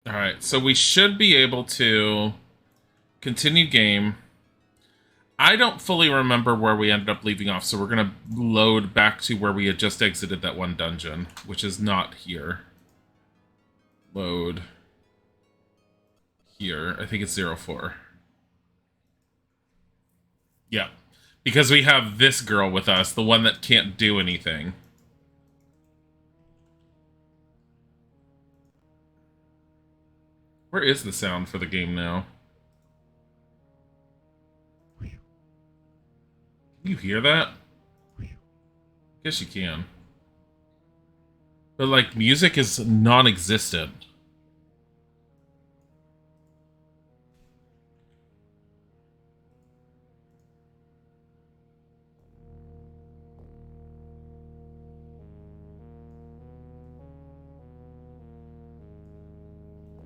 Alright, so we should be able to continue game. I don't fully remember where we ended up leaving off, so we're going to load back to where we had just exited that one dungeon, which is not here. Load. Here. I think it's 04. Yeah. Because we have this girl with us, the one that can't do anything. Where is the sound for the game now? Can you hear that? Guess you can. But, like, music is non-existent.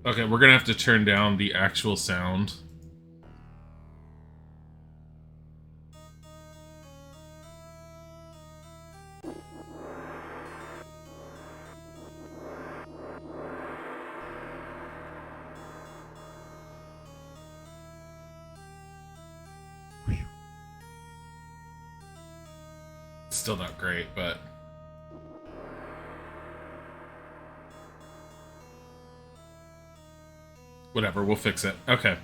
Okay, we're gonna have to turn down the actual sound. Still not great, but... whatever, we'll fix it. Okay.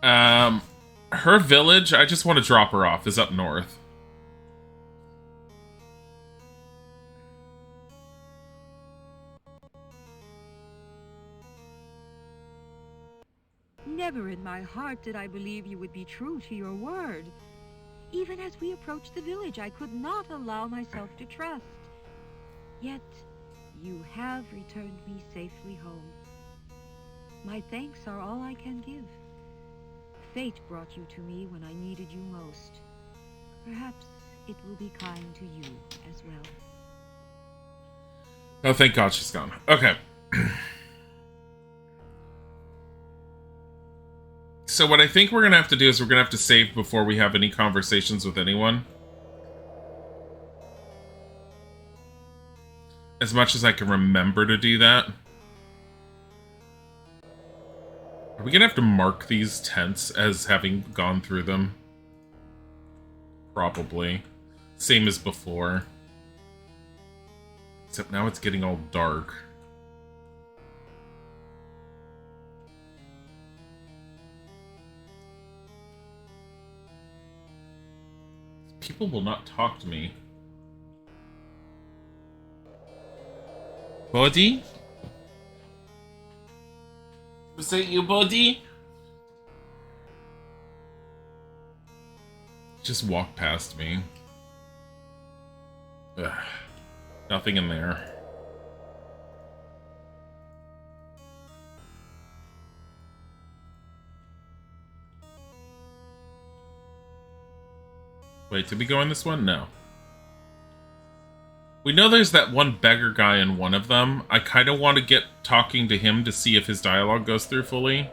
Her village, I just want to drop her off, is up north. Never in my heart did I believe you would be true to your word. Even as we approached the village, I could not allow myself to trust. Yet, you have returned me safely home. My thanks are all I can give. Fate brought you to me when I needed you most. Perhaps it will be kind to you as well. Oh, thank God she's gone. Okay. So what I think we're going to have to do is we're going to have to save before we have any conversations with anyone. As much as I can remember to do that. Are we going to have to mark these tents as having gone through them? Probably. Same as before. Except now it's getting all dark. People will not talk to me. Buddy? Was that you, buddy? Just walk past me. Ugh. Nothing in there. Wait, did we go in this one? No. We know there's that one beggar guy in one of them. I kind of want to get talking to him to see if his dialogue goes through fully.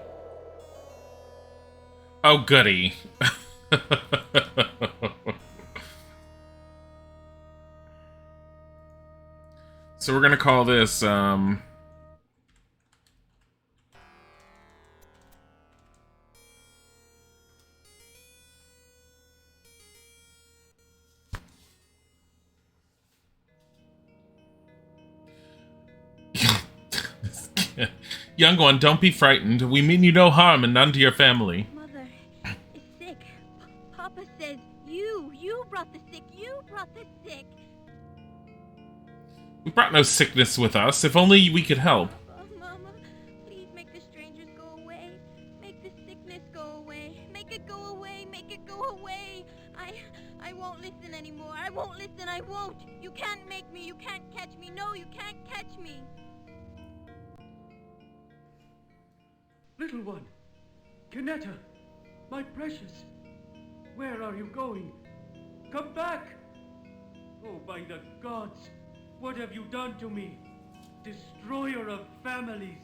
Oh, goody. So we're going to call this, young one, don't be frightened. We mean you no harm and none to your family. Mother is sick. Papa says you brought the sick. You brought the sick. We brought no sickness with us. If only we could help. Oh, Mama, please make the strangers go away. Make the sickness go away. Make it go away. Make it go away. I won't listen anymore. I won't listen. I won't. You can't make me. You can't catch me. No, you can't catch me. Little one, Kanetta, my precious, where are you going? Come back! Oh, by the gods, what have you done to me? Destroyer of families.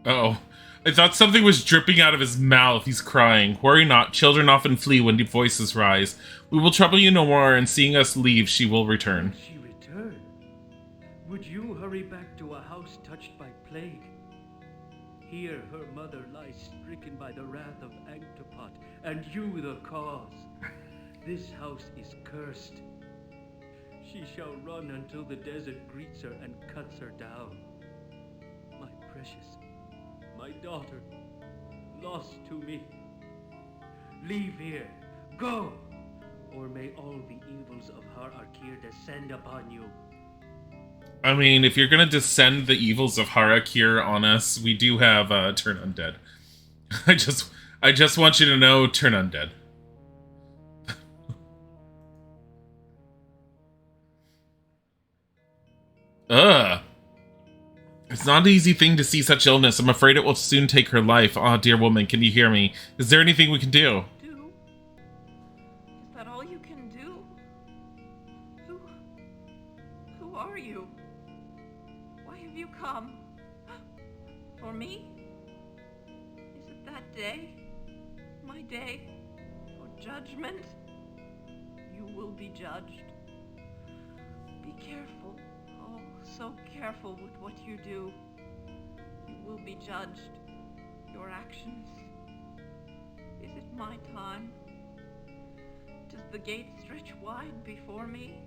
Uh-oh. I thought something was dripping out of his mouth. He's crying. Worry not. Children often flee when deep voices rise. We will trouble you no more, and seeing us leave, she will return. She returned? Would you hurry back to a house touched by plague. Here her mother lies stricken by the wrath of Anctopot, and you the cause. This house is cursed. She shall run until the desert greets her and cuts her down. My precious, my daughter, lost to me. Leave here, go, or may all the evils of Har-Arkir descend upon you. I mean, if you're gonna descend the evils of Harakir on us, we do have Turn Undead. I just want you to know, Turn Undead. Ugh. It's not an easy thing to see such illness. I'm afraid it will soon take her life. Ah, dear woman, can you hear me? Is there anything we can do? Is that all you can do? Who are you? Why have you come? For me? Is it that day? My day? For judgment? You will be judged. Be careful. Oh, so careful with what you do. You will be judged. Your actions. Is it my time? Does the gate stretch wide before me?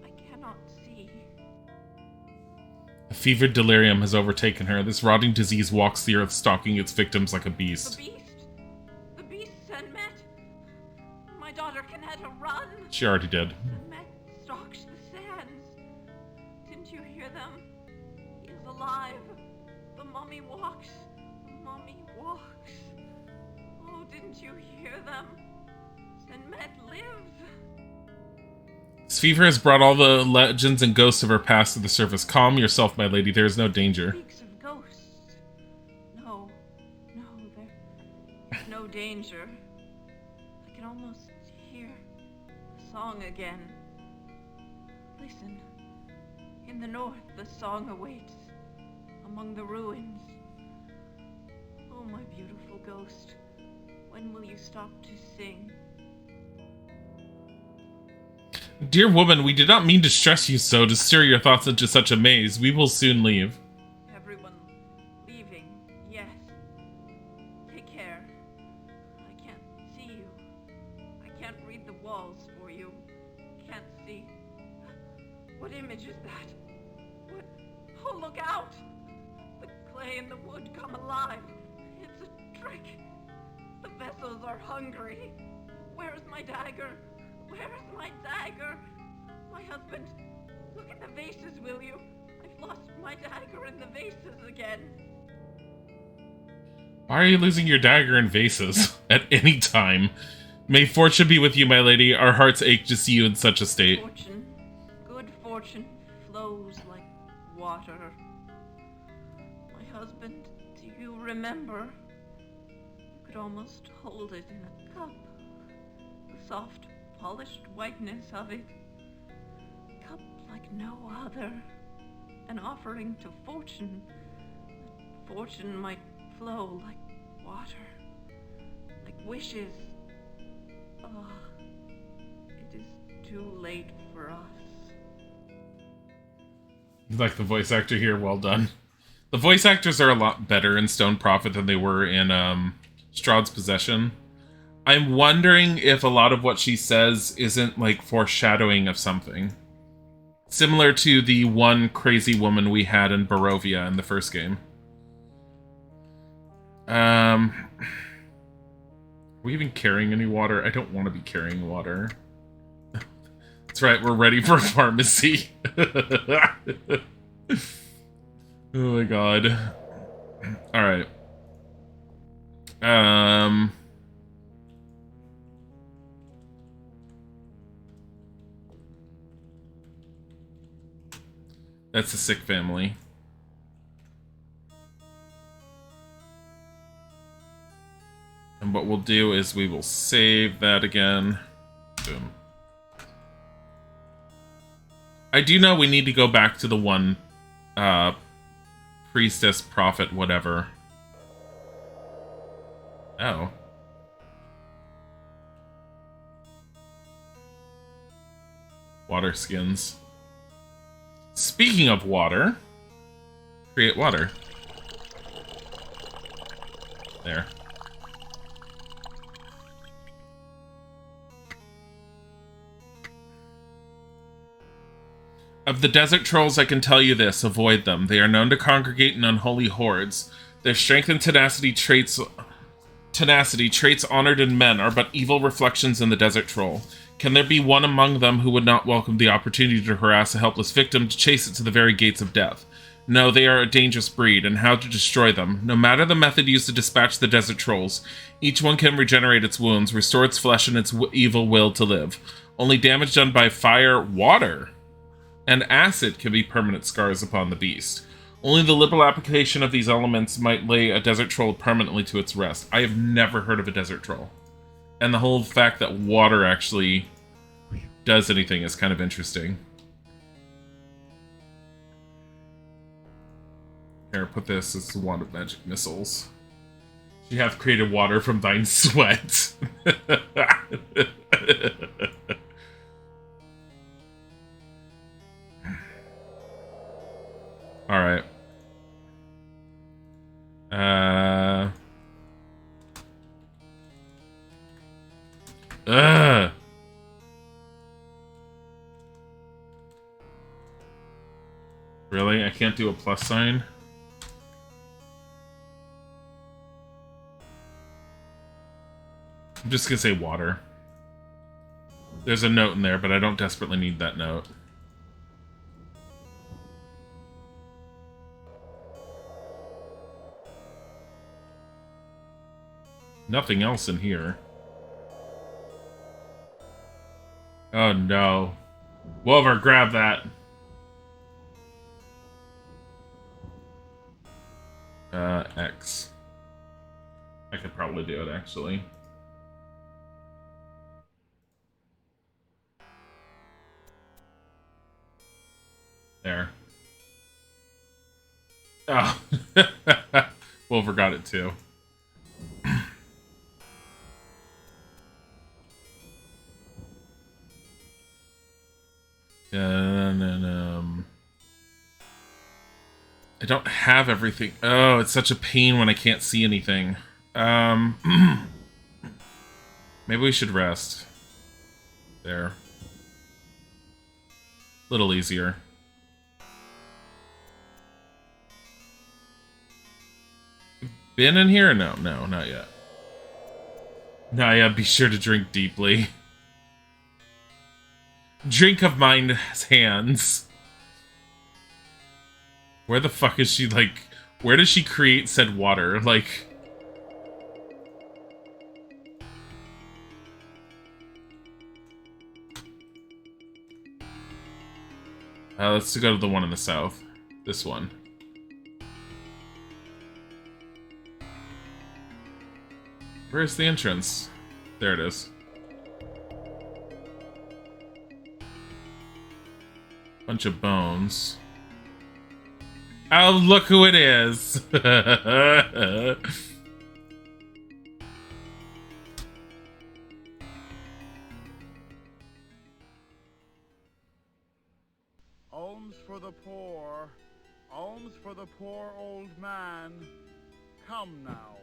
I cannot see. A fevered delirium has overtaken her. This rotting disease walks the earth, stalking its victims like a beast. The beast? The beast, Senmet? My daughter Canetta, run! She already did. Senmet stalks the sands. Didn't you hear them? He is alive. The mummy walks. The mummy walks. Oh, didn't you hear them? Senmet lives. This fever has brought all the legends and ghosts of her past to the surface. Calm yourself, my lady. There is no danger. Speaks of ghosts. No, there's no danger. I can almost hear the song again. Listen. In the north, the song awaits. Among the ruins. Oh, my beautiful ghost. When will you stop to sing? Dear woman, we did not mean to stress you so, to stir your thoughts into such a maze. We will soon leave. Everyone leaving, yes. Take care. I can't see you. I can't read the walls for you. Can't see. What image is that? What? Oh, look out! The clay and the wood come alive. It's a trick. The vessels are hungry. Where is my dagger? Where is my dagger? My husband, look at the vases, will you? I've lost my dagger in the vases again. Why are you losing your dagger in vases at any time? May fortune be with you, my lady. Our hearts ache to see you in such a state. Fortune, good fortune, flows like water. My husband, do you remember? You could almost hold it in a cup. The soft, polished whiteness of it. A cup like no other. An offering to fortune. That fortune might flow like water. Like wishes. Oh, it is too late for us. Like the voice actor here, well done. The voice actors are a lot better in Stone Prophet than they were in Strahd's Possession. I'm wondering if a lot of what she says isn't like foreshadowing of something. Similar to the one crazy woman we had in Barovia in the first game. Are we even carrying any water? I don't want to be carrying water. That's right, we're ready for pharmacy. Oh my god. Alright. That's a sick family. And what we'll do is we will save that again. Boom. I do know we need to go back to the one priestess, prophet, whatever. Oh. Water skins. Speaking of water, create water. There. Of the desert trolls, I can tell you this: avoid them. They are known to congregate in unholy hordes. Their strength and tenacity traits honored in men, are but evil reflections in the desert troll. Can there be one among them who would not welcome the opportunity to harass a helpless victim, to chase it to the very gates of death? No, they are a dangerous breed, and how to destroy them. No matter the method used to dispatch the desert trolls, each one can regenerate its wounds, restore its flesh and its evil will to live. Only damage done by fire, water, and acid can be permanent scars upon the beast. Only the liberal application of these elements might lay a desert troll permanently to its rest. I have never heard of a desert troll. And the whole fact that water actually does anything is kind of interesting. Here, put this as the wand of magic missiles. You have created water from thine sweat. Alright. Really? I can't do a plus sign? I'm just gonna say water. There's a note in there, but I don't desperately need that note. Nothing else in here. Oh no. Wolver, grab that. X. I could probably do it, actually. There. Oh. Wolver got it too. I don't have everything. Oh, it's such a pain when I can't see anything. Maybe we should rest. There. A little easier. Been in here? No, not yet. Nah, yeah, be sure to drink deeply. Drink of mine's hands. Where the fuck is she, like... Where does she create said water? Like... let's go to the one in the south. This one. Where's the entrance? There it is. Bunch of bones. Oh, look who it is! Alms for the poor. Alms for the poor old man. Come now.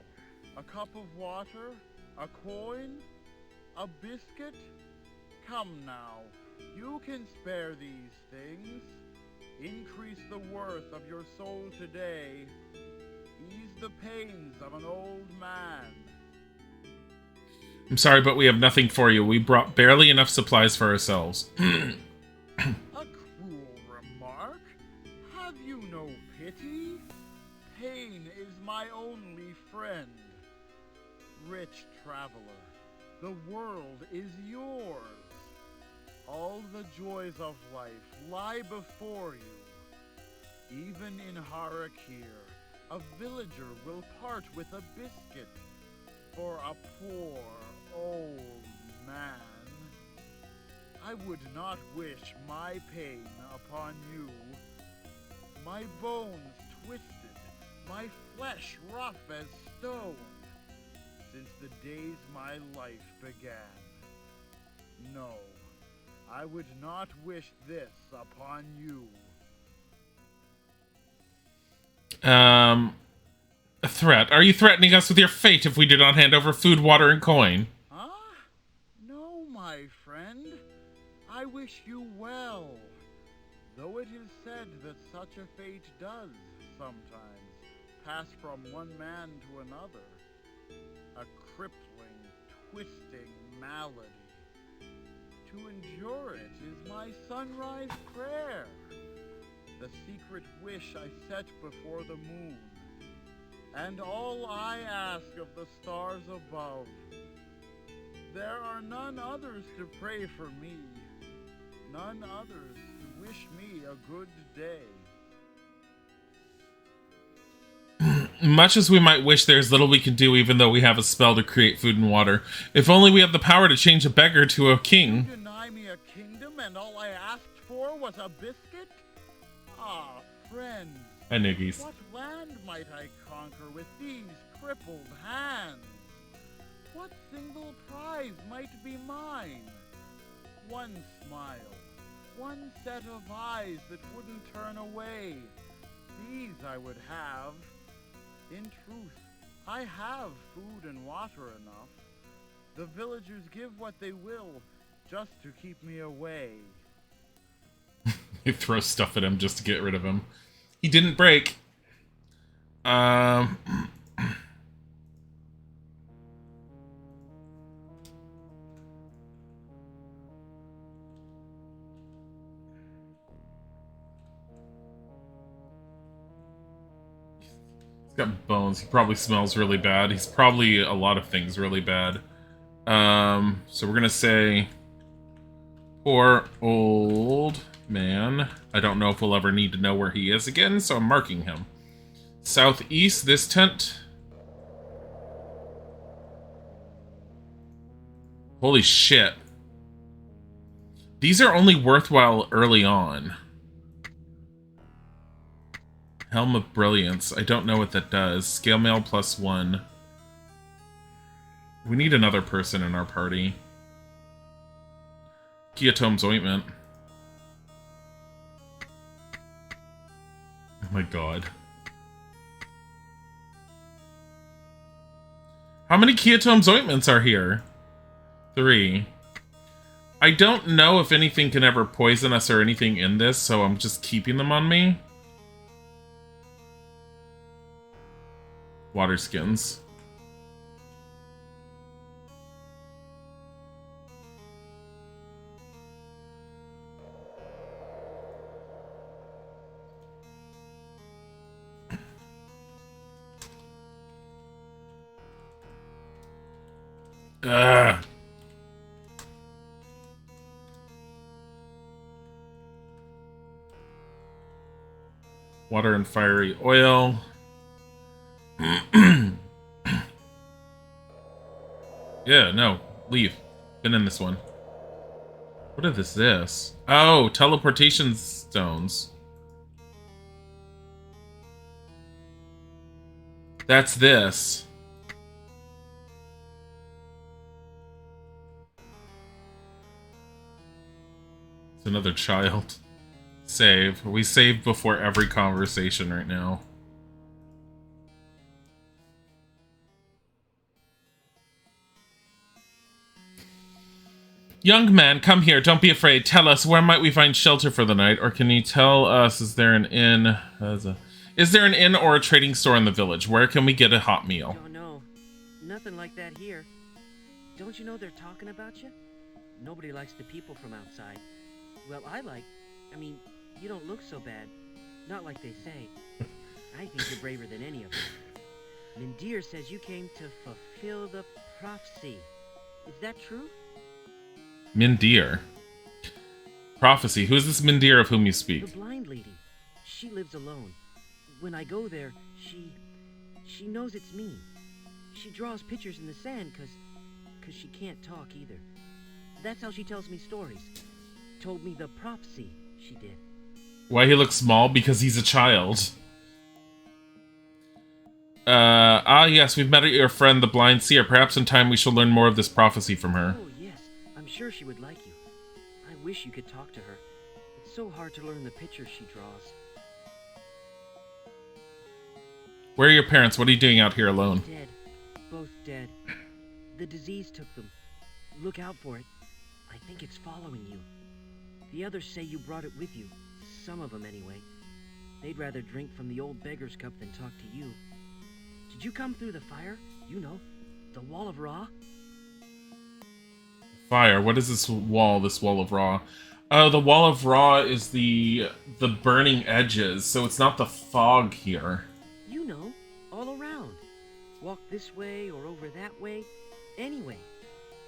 A cup of water? A coin? A biscuit? Come now. You can spare these things. Increase the worth of your soul today. Ease the pains of an old man. I'm sorry, but we have nothing for you. We brought barely enough supplies for ourselves. A cruel remark? Have you no pity? Pain is my only friend. Rich traveler, the world is yours. All the joys of life lie before you. Even in Harakir, a villager will part with a biscuit for a poor old man. I would not wish my pain upon you. My bones twisted, my flesh rough as stone, since the days my life began. No, I would not wish this upon you. A threat. Are you threatening us with your fate if we do not hand over food, water, and coin? Huh? No, my friend. I wish you well. Though it is said that such a fate does, sometimes, pass from one man to another. A crippling, twisting malady. To endure it is my sunrise prayer. The secret wish I set before the moon. And all I ask of the stars above. There are none others to pray for me. None others to wish me a good day. Much as we might wish, there's little we can do even though we have a spell to create food and water. If only we had the power to change a beggar to a king. You deny me a kingdom and all I asked for was a biscuit? Ah, friends. And Niggies. What land might I conquer with these crippled hands? What single prize might be mine? One smile, one set of eyes that wouldn't turn away. These I would have. In truth, I have food and water enough. The villagers give what they will, just to keep me away. They throw stuff at him just to get rid of him. He didn't break. He's got bones. He probably smells really bad. He's probably a lot of things really bad. So we're gonna say poor old man. I don't know if we'll ever need to know where he is again, so I'm marking him. Southeast, this tent. Holy shit. These are only worthwhile early on. Helm of Brilliance. I don't know what that does. Scale mail +1. We need another person in our party. Keatome's Ointment. Oh my god. How many Keatome's Ointments are here? 3. I don't know if anything can ever poison us or anything in this, so I'm just keeping them on me. Water skins. Ugh. Water and fiery oil. Yeah, no. Leave. Been in this one. What is this? Oh, teleportation stones. That's this. It's another child. Save. We save before every conversation right now. Young man, come here. Don't be afraid. Tell us, where might we find shelter for the night? Or can you tell us, is there an inn? Is there an inn or a trading store in the village? Where can we get a hot meal? Oh, no. Nothing like that here. Don't you know they're talking about you? Nobody likes the people from outside. Well, I mean, you don't look so bad. Not like they say. I think you're braver than any of them. Mindir says you came to fulfill the prophecy. Is that true? Mindir. Prophecy. Who is this Mindir of whom you speak? The blind lady. She lives alone. When I go there, she knows it's me. She draws pictures in the sand cause she can't talk either. That's how she tells me stories. Told me the prophecy, she did. Why he looks small? Because he's a child. Yes, we've met your friend, the blind seer. Perhaps in time we shall learn more of this prophecy from her. Oh, yes. I'm sure she would like you. I wish you could talk to her. It's so hard to learn the pictures she draws. Where are your parents? What are you doing out here alone? Dead. Both dead. The disease took them. Look out for it. I think it's following you. The others say you brought it with you. Some of them, anyway. They'd rather drink from the old beggar's cup than talk to you. Did you come through the fire? You know, the Wall of Ra? Fire. What is this wall of Ra? Oh, the Wall of Ra is the burning edges, so it's not the fog here. You know, all around. Walk this way or over that way. Anyway,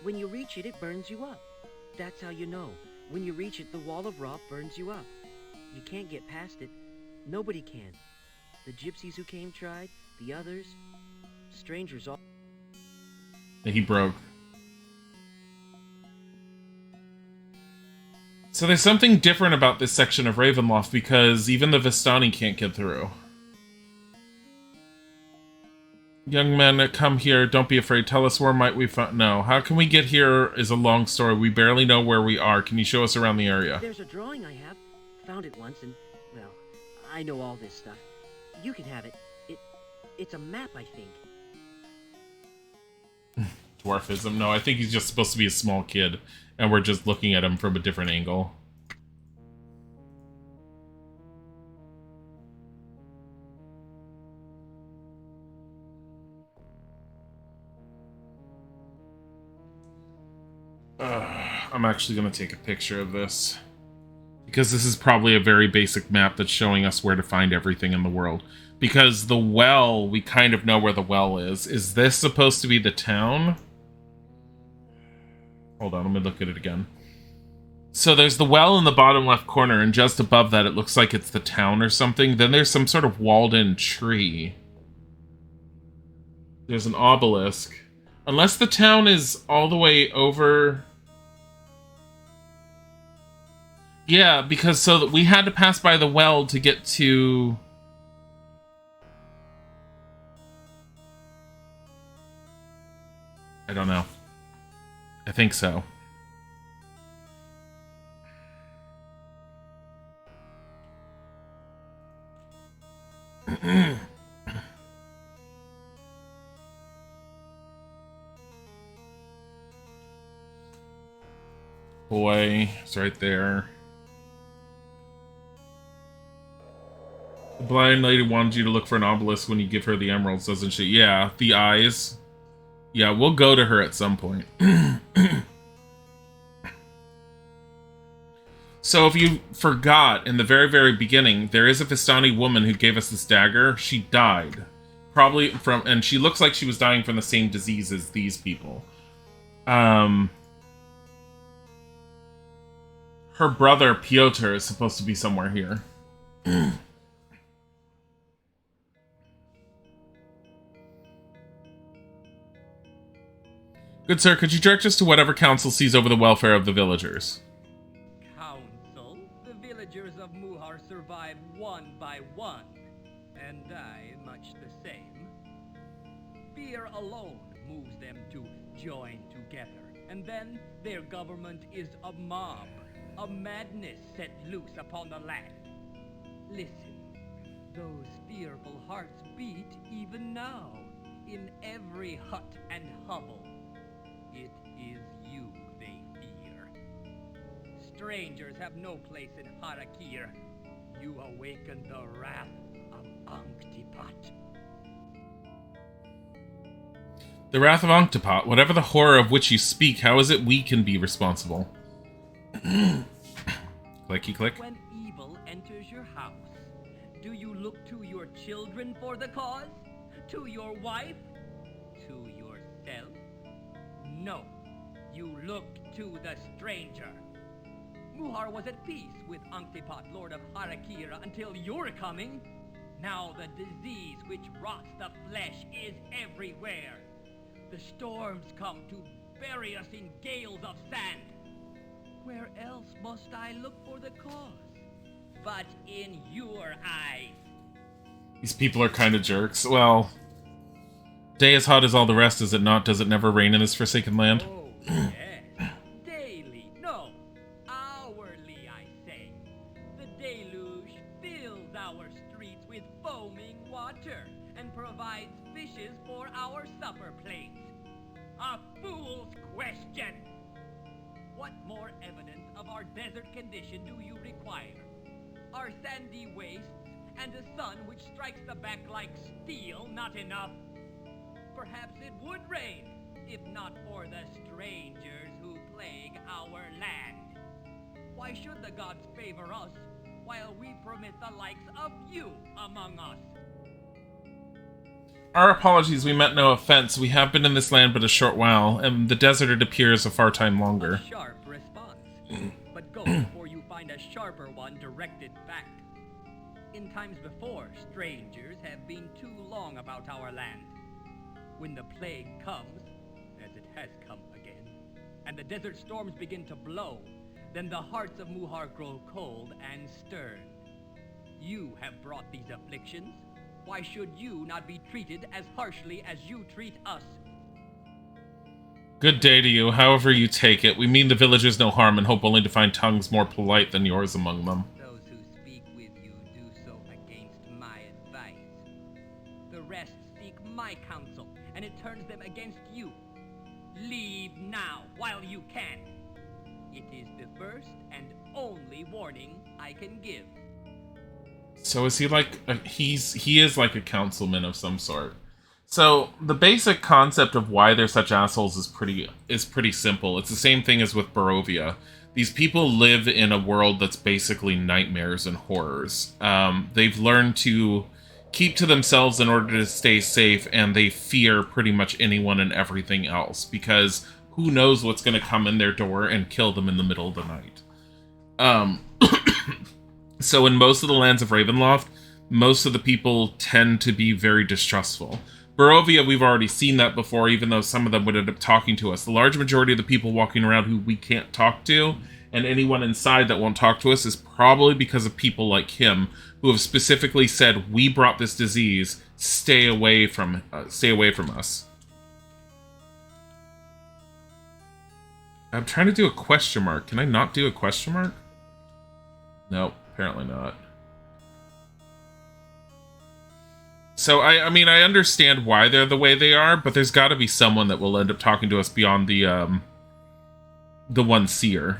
when you reach it, it burns you up. That's how you know. When you reach it, the Wall of Ra burns you up. You can't get past it. Nobody can. The gypsies who came tried, the others, strangers all... He broke. So there's something different about this section of Ravenloft because even the Vistani can't get through. Young men, come here. Don't be afraid. Tell us where might we find... No. How can we get here is a long story. We barely know where we are. Can you show us around the area? There's a drawing I have. Found it once and, well, I know all this stuff. You can have it. It's a map, I think. Dwarfism. No, I think he's just supposed to be a small kid, and we're just looking at him from a different angle. I'm actually going to take a picture of this, because this is probably a very basic map that's showing us where to find everything in the world. Because the well, we kind of know where the well is. Is this supposed to be the town? Hold on, let me look at it again. So there's the well in the bottom left corner, and just above that it looks like it's the town or something. Then there's some sort of walled-in tree. There's an obelisk. Unless the town is all the way over... Yeah, because so that we had to pass by the well to get to... I don't know. I think so. Boy, it's right there. The blind lady wanted you to look for an obelisk when you give her the emeralds, doesn't she? Yeah, the eyes. Yeah, we'll go to her at some point. So if you forgot, in the very, very beginning, there is a Vistani woman who gave us this dagger. She died. Probably from... And she looks like she was dying from the same disease as these people. Her brother, Piotr, is supposed to be somewhere here. Good sir, could you direct us to whatever council sees over the welfare of the villagers? Council? The villagers of Muhar survive one by one, and die much the same. Fear alone moves them to join together, and then their government is a mob, a madness set loose upon the land. Listen, those fearful hearts beat even now, in every hut and hovel. It is you they fear. Strangers have no place in Harakir. You awaken the wrath of Ankhtipat. The wrath of Ankhtipat, whatever the horror of which you speak, how is it we can be responsible? Clicky click. When evil enters your house, do you look to your children for the cause? To your wife? To yourself? No, you look to the stranger. Muhar was at peace with Ankhtipat, Lord of Harakira, until your coming. Now the disease which rots the flesh is everywhere. The storms come to bury us in gales of sand. Where else must I look for the cause? But in your eyes. These people are kind of jerks. Well, day as hot as all the rest, is it not? Does it never rain in this forsaken land? Oh, yes. Daily. No. Hourly, I say. The deluge fills our streets with foam foaming water and provides fishes for our supper plates. A fool's question! What more evidence of our desert condition do you require? Are sandy wastes and a sun which strikes the back like steel not enough? Perhaps it would rain, if not for the strangers who plague our land. Why should the gods favor us while we permit the likes of you among us? Our apologies, we meant no offense. We have been in this land but a short while, and the desert, it appears, a far time longer. A sharp response. But go before you find a sharper one directed back. In times before, strangers have been too long about our land. When the plague comes, as it has come again, and the desert storms begin to blow, then the hearts of Muhar grow cold and stern. You have brought these afflictions. Why should you not be treated as harshly as you treat us? Good day to you, however you take it. We mean the villagers no harm and hope only to find tongues more polite than yours among them. Those who speak with you do so against my advice. The rest seek my counsel, and it turns them against you. Leave now, while you can. It is the first and only warning I can give. So is he like he is like a councilman of some sort. So the basic concept of why they're such assholes is pretty simple. It's the same thing as with Barovia. These people live in a world that's basically nightmares and horrors. They've learned to keep to themselves in order to stay safe, and they fear pretty much anyone and everything else, because who knows what's going to come in their door and kill them in the middle of the night. So in most of the lands of Ravenloft, most of the people tend to be very distrustful. Barovia, we've already seen that before, even though some of them would end up talking to us. The large majority of the people walking around who we can't talk to, and anyone inside that won't talk to us, is probably because of people like him, who have specifically said, we brought this disease, stay away from us. I'm trying to do a question mark. Can I not do a question mark? Nope, apparently not. So, I mean, I understand why they're the way they are, but there's got to be someone that will end up talking to us beyond the one seer.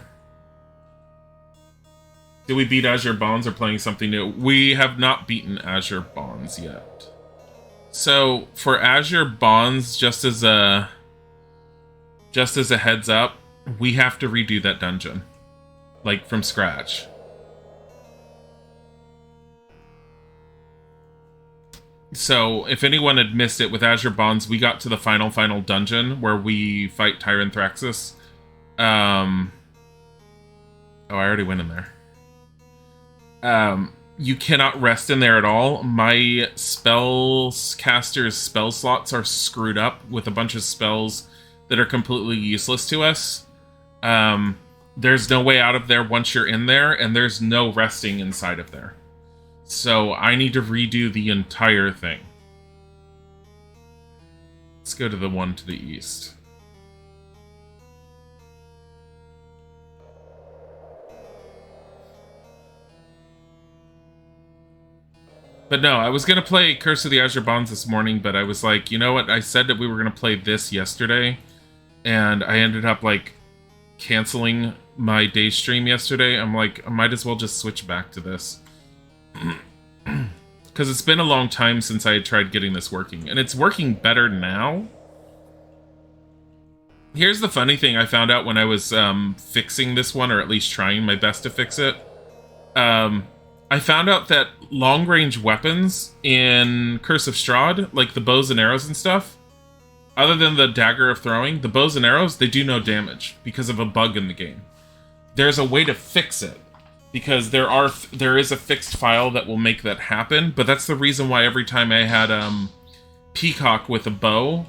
Did we beat Azure Bonds or playing something new? We have not beaten Azure Bonds yet. So, for Azure Bonds, just as a heads up, we have to redo that dungeon. Like, from scratch. So, if anyone had missed it, with Azure Bonds, we got to the final dungeon where we fight Tyranthraxis. Oh, I already went in there. You cannot rest in there at all. My caster's spell slots are screwed up with a bunch of spells that are completely useless to us. There's no way out of there once you're in there, and there's no resting inside of there. So I need to redo the entire thing. Let's go to the one to the east. But no, I was going to play Curse of the Azure Bonds this morning, but I was like, you know what? I said that we were going to play this yesterday, and I ended up, like, canceling my day stream yesterday. I'm like, I might as well just switch back to this. Because it's been a long time since I had tried getting this working, and it's working better now. Here's the funny thing I found out when I was fixing this one, or at least trying my best to fix it. I found out that long-range weapons in Curse of Strahd, like the bows and arrows and stuff, other than the dagger of throwing, the bows and arrows, they do no damage because of a bug in the game. There's a way to fix it, because there is a fixed file that will make that happen, but that's the reason why every time I had Peacock with a bow,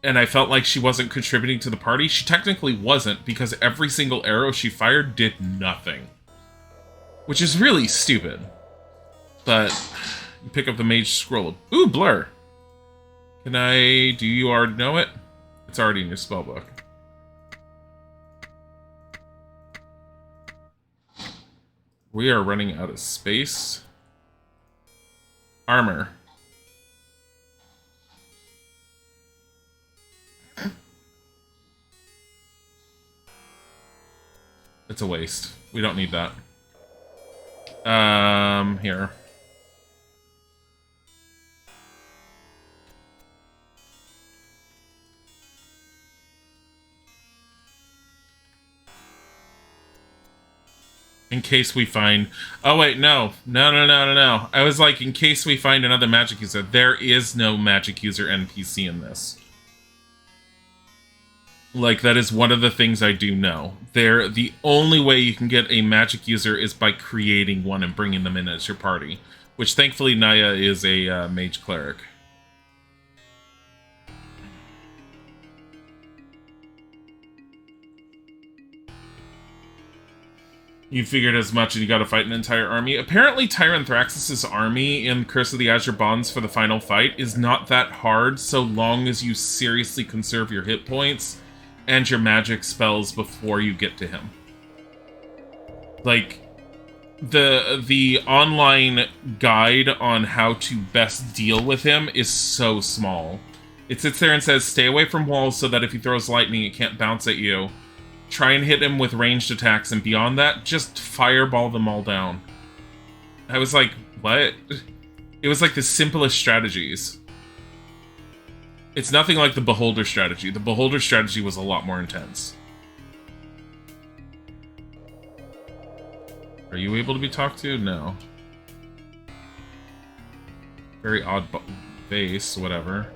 and I felt like she wasn't contributing to the party, she technically wasn't, because every single arrow she fired did nothing. Which is really stupid. But you pick up the mage scroll. Ooh, blur. Do you already know it? It's already in your spellbook. We are running out of space. Armor. It's a waste. We don't need that. Here. In case we find... Oh, wait, no. No. I was like, in case we find another magic user. There is no magic user NPC in this. Like, that is one of the things I do know. The only way you can get a magic user is by creating one and bringing them in as your party. Which, thankfully, Naya is a mage cleric. You figured as much and you gotta fight an entire army. Apparently, Tyrant Thraxus' army in Curse of the Azure Bonds for the final fight is not that hard so long as you seriously conserve your hit points and your magic spells before you get to him. Like, the online guide on how to best deal with him is so small. It sits there and says, stay away from walls so that if he throws lightning, it can't bounce at you. Try and hit him with ranged attacks, and beyond that, just fireball them all down. I was like, what? It was like the simplest strategies. It's nothing like the Beholder strategy. The Beholder strategy was a lot more intense. Are you able to be talked to? No. Very odd face, whatever.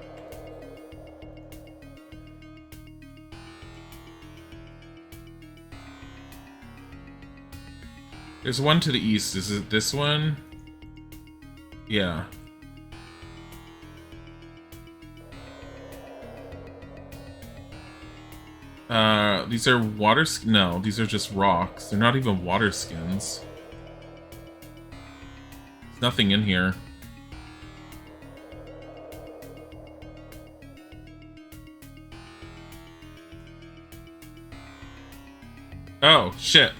There's one to the east. Is it this one? Yeah. These are water... No, these are just rocks. They're not even water skins. There's nothing in here. Oh, shit.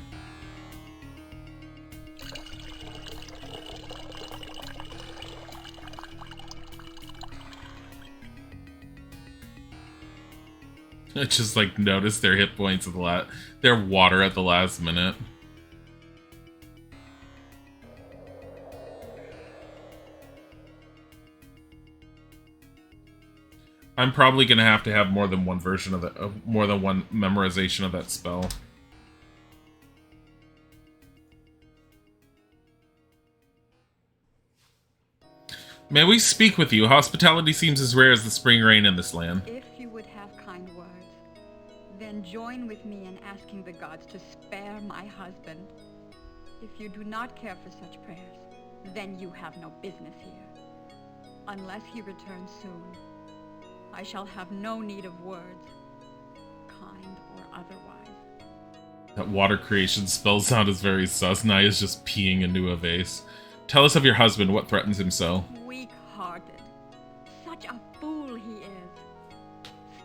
I just, like, noticed their hit points at the their water at the last minute. I'm probably gonna have to have more than one version of that, more than one memorization of that spell. May we speak with you? Hospitality seems as rare as the spring rain in this land. If you would have kind words, then join with me in asking the gods to spare my husband. If you do not care for such prayers, then you have no business here. Unless he returns soon, I shall have no need of words, kind or otherwise. That water creation spell sound is very sus. Naya's just peeing into a vase. Tell us of your husband. What threatens him so? Weak-hearted. Such a fool he is.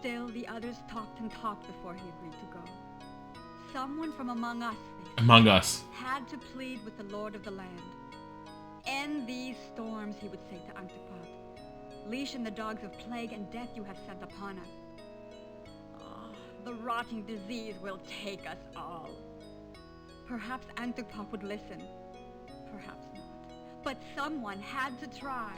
Still, the others talked and talked before he agreed to go. Someone from among us, Among us. had to plead with the Lord of the land. End these storms, he would say to Antipat. Leash in the dogs of plague and death you have sent upon us. Oh, the rotting disease will take us all. Perhaps Antipat would listen. Perhaps not. But someone had to try.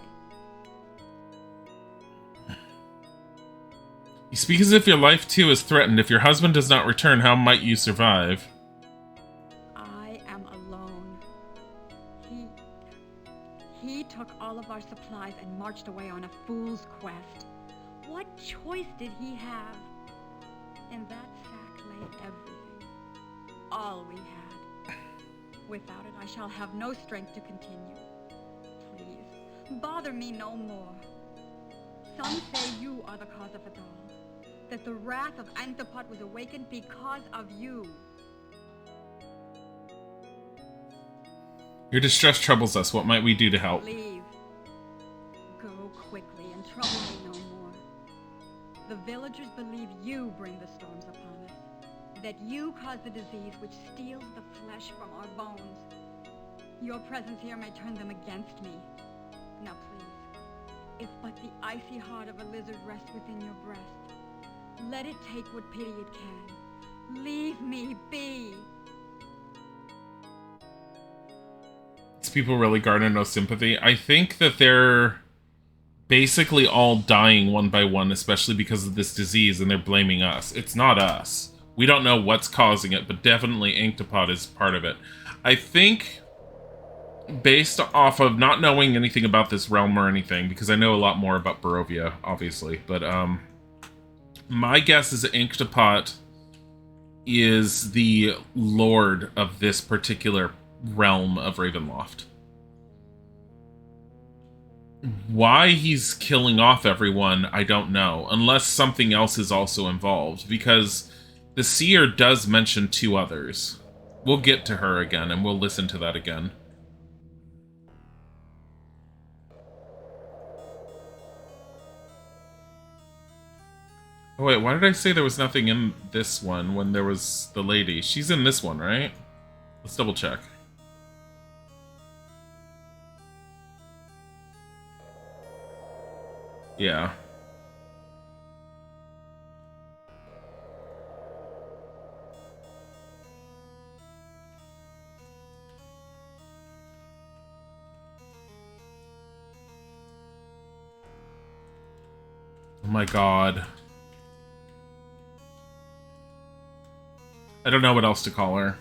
You speak as if your life too is threatened. If your husband does not return, how might you survive? I am alone. He took all of our supplies and marched away on a fool's quest. What choice did he have? In that sack lay everything. All we had. Without it, I shall have no strength to continue. Please, bother me no more. Some say you are the cause of it all. That the wrath of Antipat was awakened because of you. Your distress troubles us. What might we do to help? Leave. Go quickly and trouble me no more. The villagers believe you bring the storms upon us. That you cause the disease which steals the flesh from our bones. Your presence here may turn them against me. Now please, If but the icy heart of a lizard rests within your breast, let it take what pity it can. Leave me be. These people really garner no sympathy. I think that they're basically all dying one by one, especially because of this disease, and they're blaming us. It's not us. We don't know what's causing it, but definitely Inktopat is part of it. I think, based off of not knowing anything about this realm or anything, because I know a lot more about Barovia, obviously, but my guess is that Inktopat is the lord of this particular realm of Ravenloft. Why he's killing off everyone, I don't know, unless something else is also involved, because the seer does mention 2 others. We'll get to her again, and we'll listen to that again. Oh wait, why did I say there was nothing in this one when there was the lady? She's in this one, right? Let's double check. Yeah. Oh my god. I don't know what else to call her.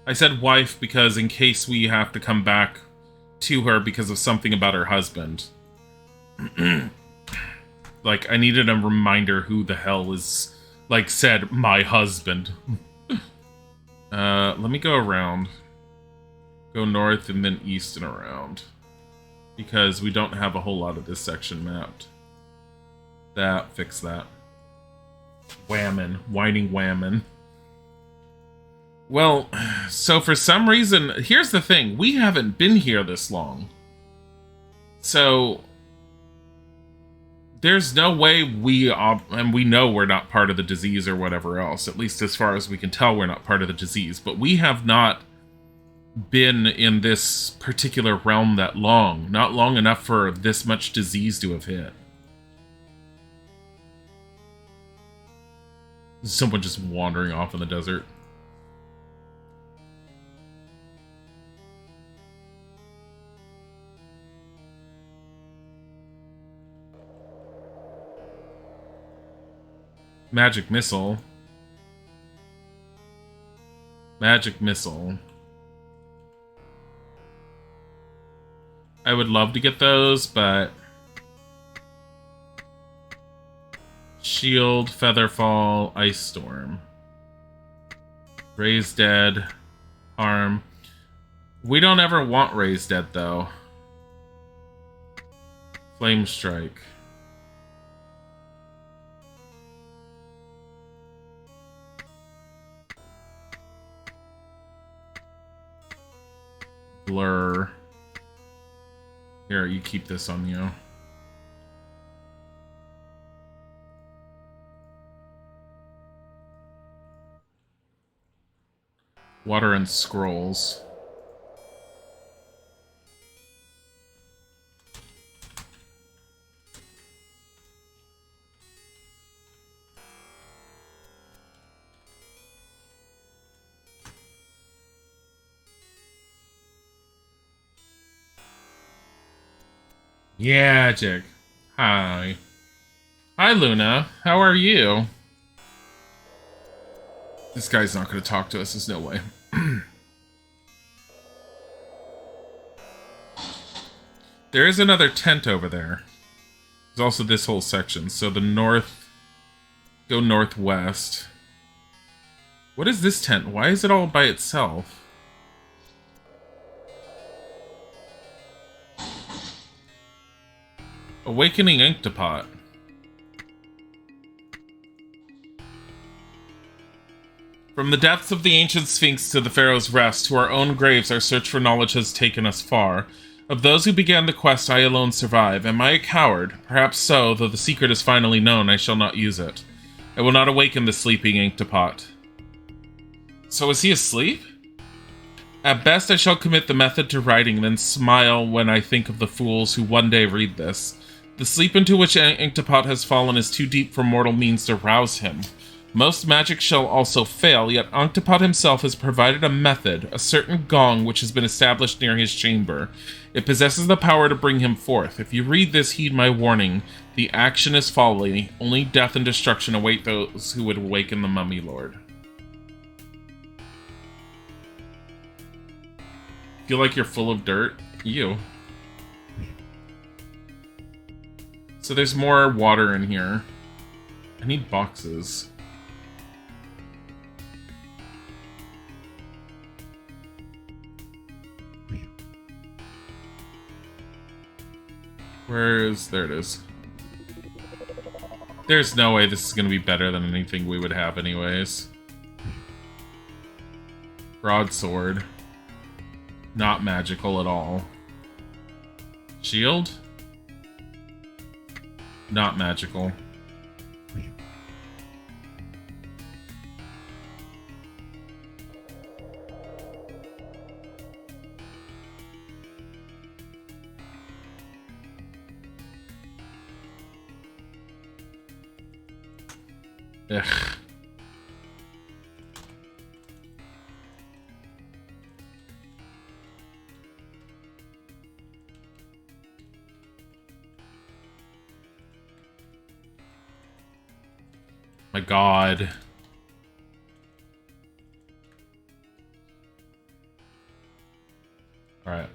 I said wife because in case we have to come back to her because of something about her husband. Like, I needed a reminder who the hell is, like, said, my husband. Let me go around. Go north and then east and around. Because we don't have a whole lot of this section mapped. Fix that. Whammon. Whining whammon. Well, so for some reason, here's the thing. We haven't been here this long. So there's no way and we know we're not part of the disease or whatever else, at least as far as we can tell we're not part of the disease, but we have not been in this particular realm that long, not long enough for this much disease to have hit. Someone just wandering off in the desert. Magic missile. Magic missile. I would love to get those, but shield, featherfall, ice storm, raise dead, harm. We don't ever want raise dead though. Flame strike. Blur. Here, you keep this on you. Water and scrolls. Yeah, Jig. Hi. Hi, Luna. How are you? This guy's not going to talk to us. There's no way. There is another tent over there. There's also this whole section. So the north... Go northwest. What is this tent? Why is it all by itself? Awakening Inktopat. From the depths of the ancient Sphinx to the Pharaoh's Rest, to our own graves, our search for knowledge has taken us far. Of those who began the quest, I alone survive. Am I a coward? Perhaps so, though the secret is finally known, I shall not use it. I will not awaken the sleeping Inktopat. So is he asleep? At best, I shall commit the method to writing, then smile when I think of the fools who one day read this. The sleep into which Inktopat has fallen is too deep for mortal means to rouse him. Most magic shall also fail, yet Inktopat himself has provided a method, a certain gong which has been established near his chamber. It possesses the power to bring him forth. If you read this, heed my warning. The action is folly. Only death and destruction await those who would awaken the Mummy Lord. Feel like you're full of dirt? You. So there's more water in here. I need boxes. There it is. There's no way this is going to be better than anything we would have anyways. Broadsword. Not magical at all. Shield? Not magical. Ugh. My God. All right.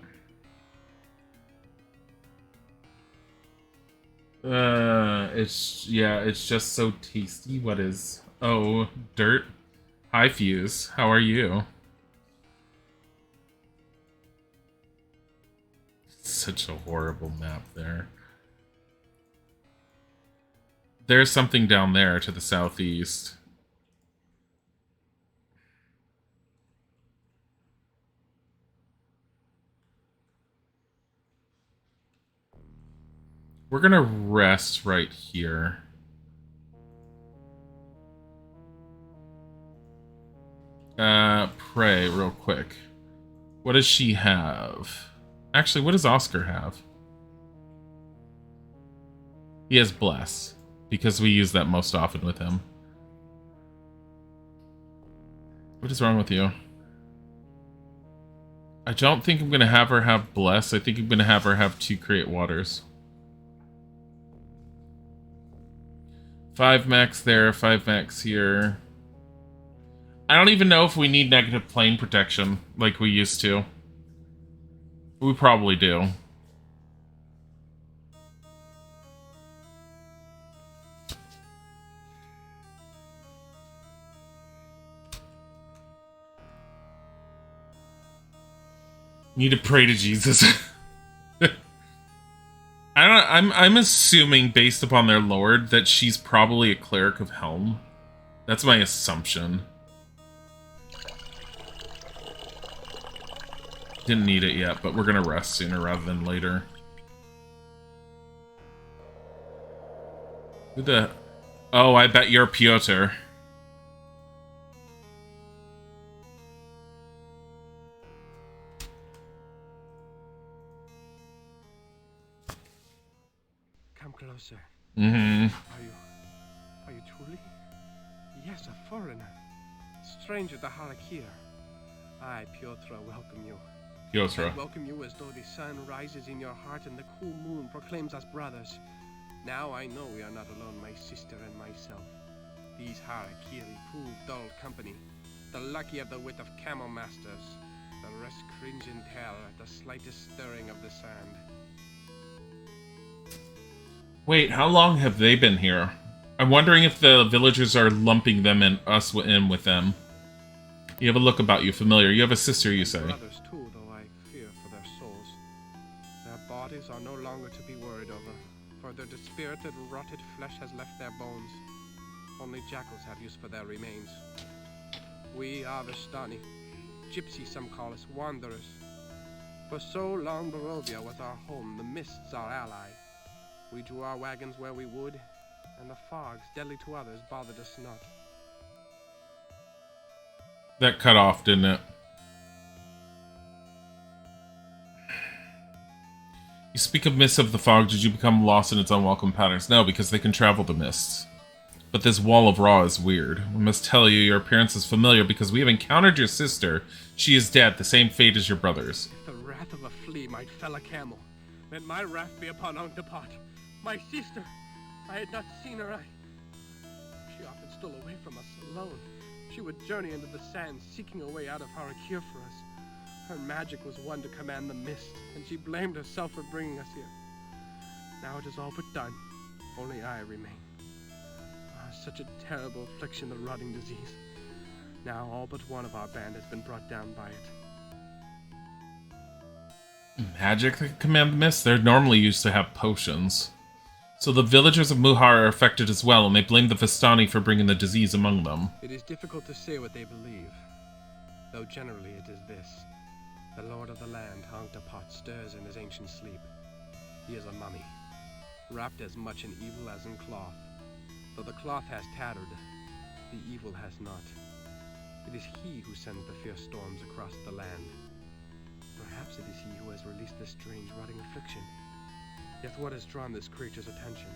It's just so tasty. What is? Oh, dirt. Hi, Fuse. How are you? Such a horrible map there. There's something down there to the southeast. We're gonna rest right here. Pray real quick. What does she have? Actually, what does Oscar have? He has Bless, because we use that most often with him. What is wrong with you? I don't think I'm gonna have her have Bless. I think I'm gonna have her have 2 Create Waters. 5 max there, 5 max here. I don't even know if we need negative plane protection like we used to. We probably do. Need to pray to Jesus. I'm assuming, based upon their lord, that she's probably a cleric of Helm. That's my assumption. Didn't need it yet, but we're gonna rest sooner rather than later. Who the... Oh, I bet you're Piotr. Come closer. Mm-hmm. Are you truly? Yes, a foreigner. Stranger to Harakir. I, Piotr, welcome you. Piotr. I welcome you as though the sun rises in your heart and the cool moon proclaims us brothers. Now I know we are not alone, my sister and myself. These Harakiri prove dull company. The lucky have the wit of camel masters. The rest cringe in terror at the slightest stirring of the sand. Wait, how long have they been here? I'm wondering if the villagers are lumping them and us in with them. You have a look about you, familiar. You have a sister, you say. Brothers too, though I fear for their souls. Their bodies are no longer to be worried over, for their dispirited, rotted flesh has left their bones. Only jackals have use for their remains. We are Vistani. Gypsies some call us, wanderers. For so long Barovia was our home, the mists our ally. We drew our wagons where we would, and the fogs, deadly to others, bothered us not. That cut off, didn't it? You speak of mists of the fog. Did you become lost in its unwelcome patterns? No, because they can travel the mists. But this wall of raw is weird. We must tell you, your appearance is familiar because we have encountered your sister. She is dead, the same fate as your brothers. If the wrath of a flea might fell a camel, then my wrath be upon Ongtapot. My sister, I had not seen her. She often stole away from us alone. She would journey into the sands, seeking a way out of Harakir for us. Her magic was one to command the mist, and she blamed herself for bringing us here. Now it is all but done. Only I remain. Such a terrible affliction, the rotting disease. Now all but one of our band has been brought down by it. Magic that can command the mist? They're normally used to have potions. So the villagers of Muhar are affected as well, and they blame the Vistani for bringing the disease among them. It is difficult to say what they believe, though generally it is this. The lord of the land, Ongtapot, stirs in his ancient sleep. He is a mummy, wrapped as much in evil as in cloth. Though the cloth has tattered, the evil has not. It is he who sends the fierce storms across the land. Perhaps it is he who has released this strange rotting affliction. Yet what has drawn this creature's attention?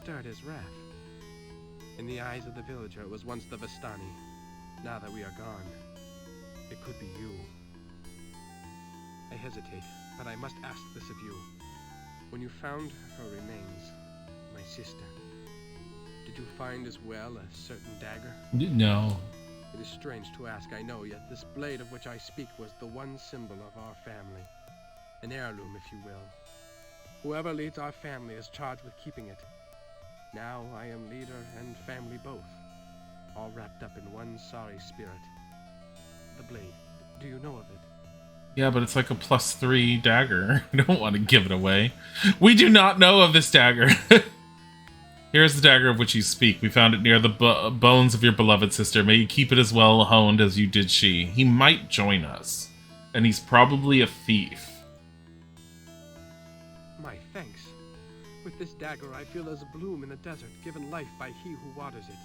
Stirred his wrath. In the eyes of the villager, it was once the Vistani. Now that we are gone, it could be you. I hesitate, but I must ask this of you. When you found her remains, my sister, did you find as well a certain dagger? No. It is strange to ask, I know, yet this blade of which I speak was the one symbol of our family. An heirloom, if you will. Whoever leads our family is charged with keeping it. Now I am leader and family both, all wrapped up in one sorry spirit. The blade, do you know of it? Yeah, but it's like a +3 dagger. I don't want to give it away. We do not know of this dagger. Here's the dagger of which you speak. We found it near the bones of your beloved sister. May you keep it as well honed as you did she. He might join us. And he's probably a thief. My thanks. With this dagger I feel as a bloom in the desert, given life by he who waters it,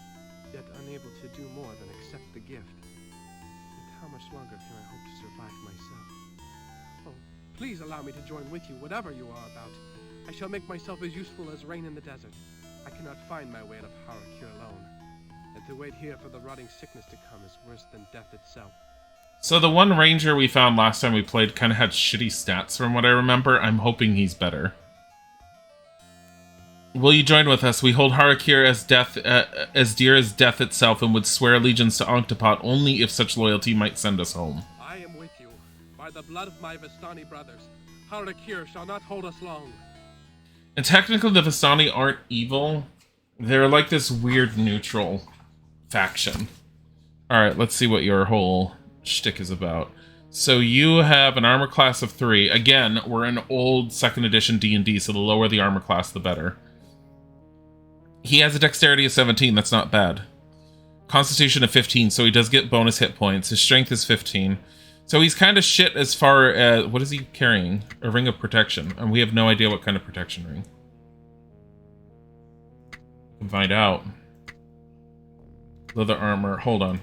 yet unable to do more than accept the gift. Yet how much longer can I hope to survive myself? Oh, please allow me to join with you, whatever you are about. I shall make myself as useful as rain in the desert. I cannot find my way out of Harakir alone, and to wait here for the rotting sickness to come is worse than death itself. So the one ranger we found last time we played kind of had shitty stats from what I remember. I'm hoping he's better. Will you join with us? We hold Harakir as dear as death itself and would swear allegiance to Ongtapot only if such loyalty might send us home. I am with you. By the blood of my Vistani brothers, Harakir shall not hold us long. And technically the Vistani aren't evil. They're like this weird neutral faction. Alright, let's see what your whole shtick is about. So you have an armor class of 3. Again, we're in old 2nd edition D&D, so the lower the armor class, the better. He has a dexterity of 17, that's not bad. Constitution of 15, so he does get bonus hit points. His strength is 15. So he's kind of shit as far as... What is he carrying? A ring of protection. And we have no idea what kind of protection ring. We can find out. Leather armor. Hold on.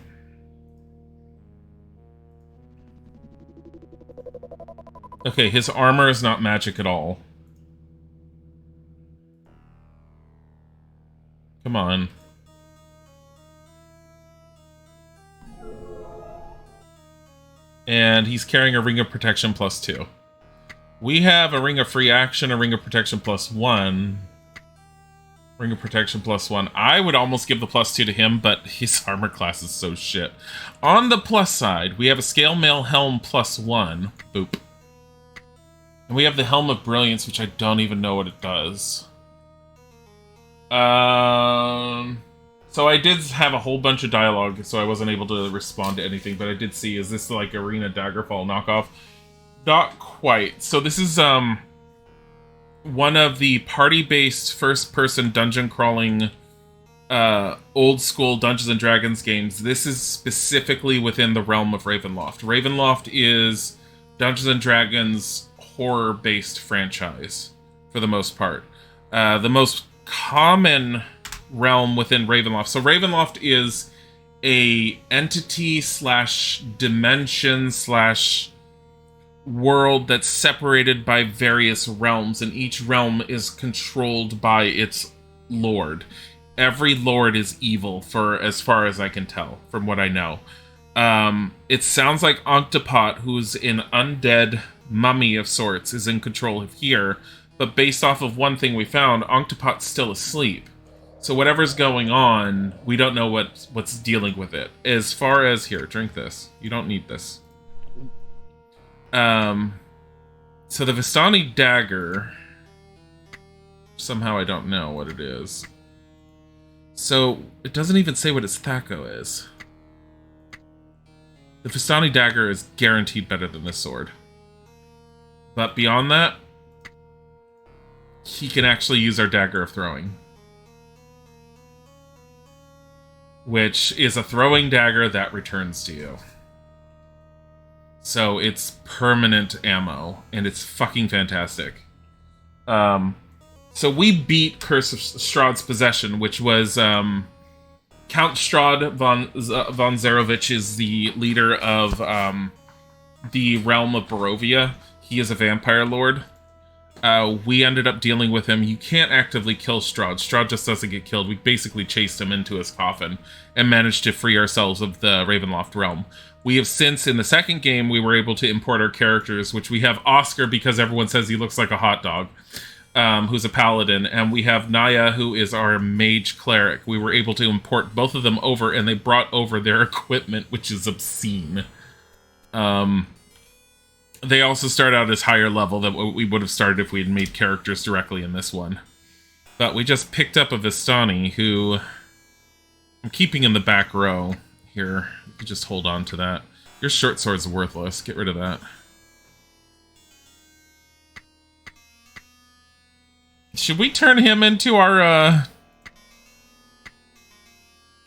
Okay, his armor is not magic at all. Come on. And he's carrying a ring of protection +2. We have a ring of free action, a ring of protection +1. Ring of protection +1. I would almost give the +2 to him, but his armor class is so shit. On the plus side, we have a scale mail helm +1. Boop. And we have the Helm of Brilliance, which I don't even know what it does. So I did have a whole bunch of dialogue, so I wasn't able to respond to anything, but I did see, is this like Arena Daggerfall knockoff? Not quite. So this is one of the party-based first-person dungeon-crawling old school Dungeons & Dragons games. This is specifically within the realm of Ravenloft. Ravenloft is Dungeons & Dragons horror-based franchise, for the most part. The most common realm within Ravenloft. So Ravenloft is a entity / dimension / world that's separated by various realms, and each realm is controlled by its lord. Every lord is evil, for as far as I can tell, from what I know. It sounds like Octopot, who's an undead mummy of sorts, is in control of here, but based off of one thing we found, Octopot's still asleep. So whatever's going on, we don't know what's dealing with it. As far as, here, drink this. You don't need this. So the Vistani dagger, somehow I don't know what it is. So it doesn't even say what its Thaco is. The Vistani dagger is guaranteed better than this sword. But beyond that, he can actually use our dagger of throwing. Which is a throwing dagger that returns to you. So it's permanent ammo, and it's fucking fantastic. So we beat Curse of Strahd's Possession, which was Count Strahd von Zarovich is the leader of the realm of Barovia. He is a vampire lord. We ended up dealing with him. You can't actively kill Strahd. Strahd just doesn't get killed. We basically chased him into his coffin and managed to free ourselves of the Ravenloft realm. We have since, in the second game, we were able to import our characters, which we have Oscar because everyone says he looks like a hot dog, who's a paladin, and we have Naya, who is our mage cleric. We were able to import both of them over, and they brought over their equipment, which is obscene. They also start out as higher level than what we would have started if we had made characters directly in this one. But we just picked up a Vistani, who I'm keeping in the back row here. You can just hold on to that. Your short sword's worthless. Get rid of that. Should we turn him into our,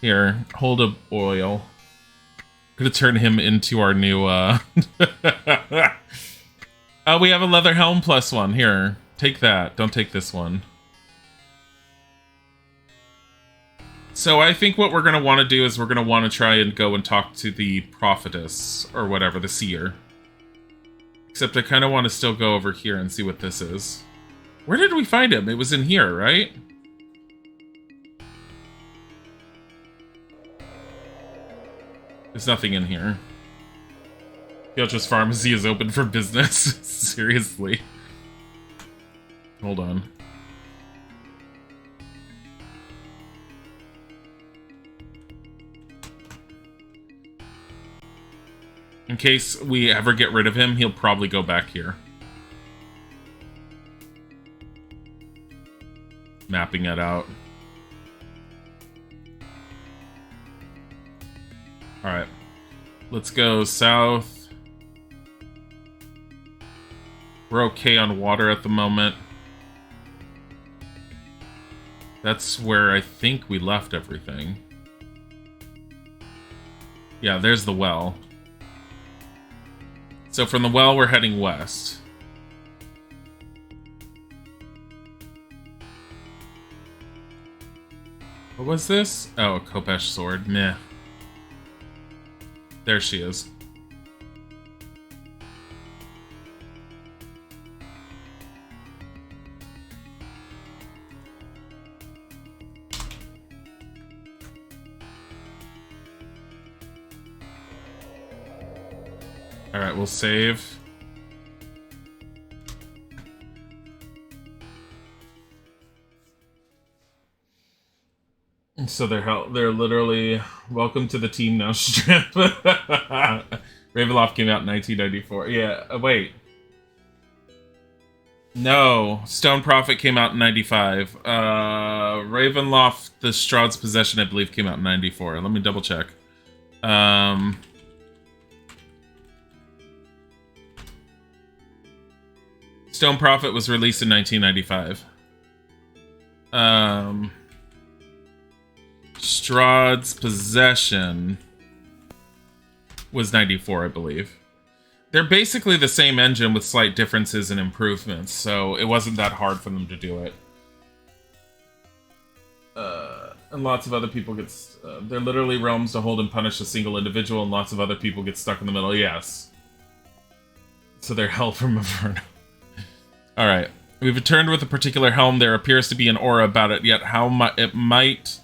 Here, hold up oil. I'm gonna turn him into our new, we have a leather helm +1. Here, take that. Don't take this one. So I think what we're gonna want to do is we're gonna want to try and go and talk to the prophetess, or whatever, the seer. Except I kind of want to still go over here and see what this is. Where did we find him? It was in here, right? There's nothing in here. Yelch's Pharmacy is open for business. Seriously. Hold on. In case we ever get rid of him, he'll probably go back here. Mapping it out. Alright. Let's go south. We're okay on water at the moment. That's where I think we left everything. Yeah, there's the well. So from the well, we're heading west. What was this? Oh, a Khopesh sword. Meh. There she is. Alright, we'll save. So they're literally welcome to the team now strip. Ravenloft came out in 1994. Yeah, wait. No, Stone Prophet came out in 95. Ravenloft, the Strahd's Possession, I believe, came out in 94. Let me double check. Stone Prophet was released in 1995. Strahd's Possession was 94, I believe. They're basically the same engine with slight differences and improvements, so it wasn't that hard for them to do it. And lots of other people get... they're literally realms to hold and punish a single individual, and lots of other people get stuck in the middle. Yes. So they're held from Inferno. Alright. We've returned with a particular helm. There appears to be an aura about it, yet how it might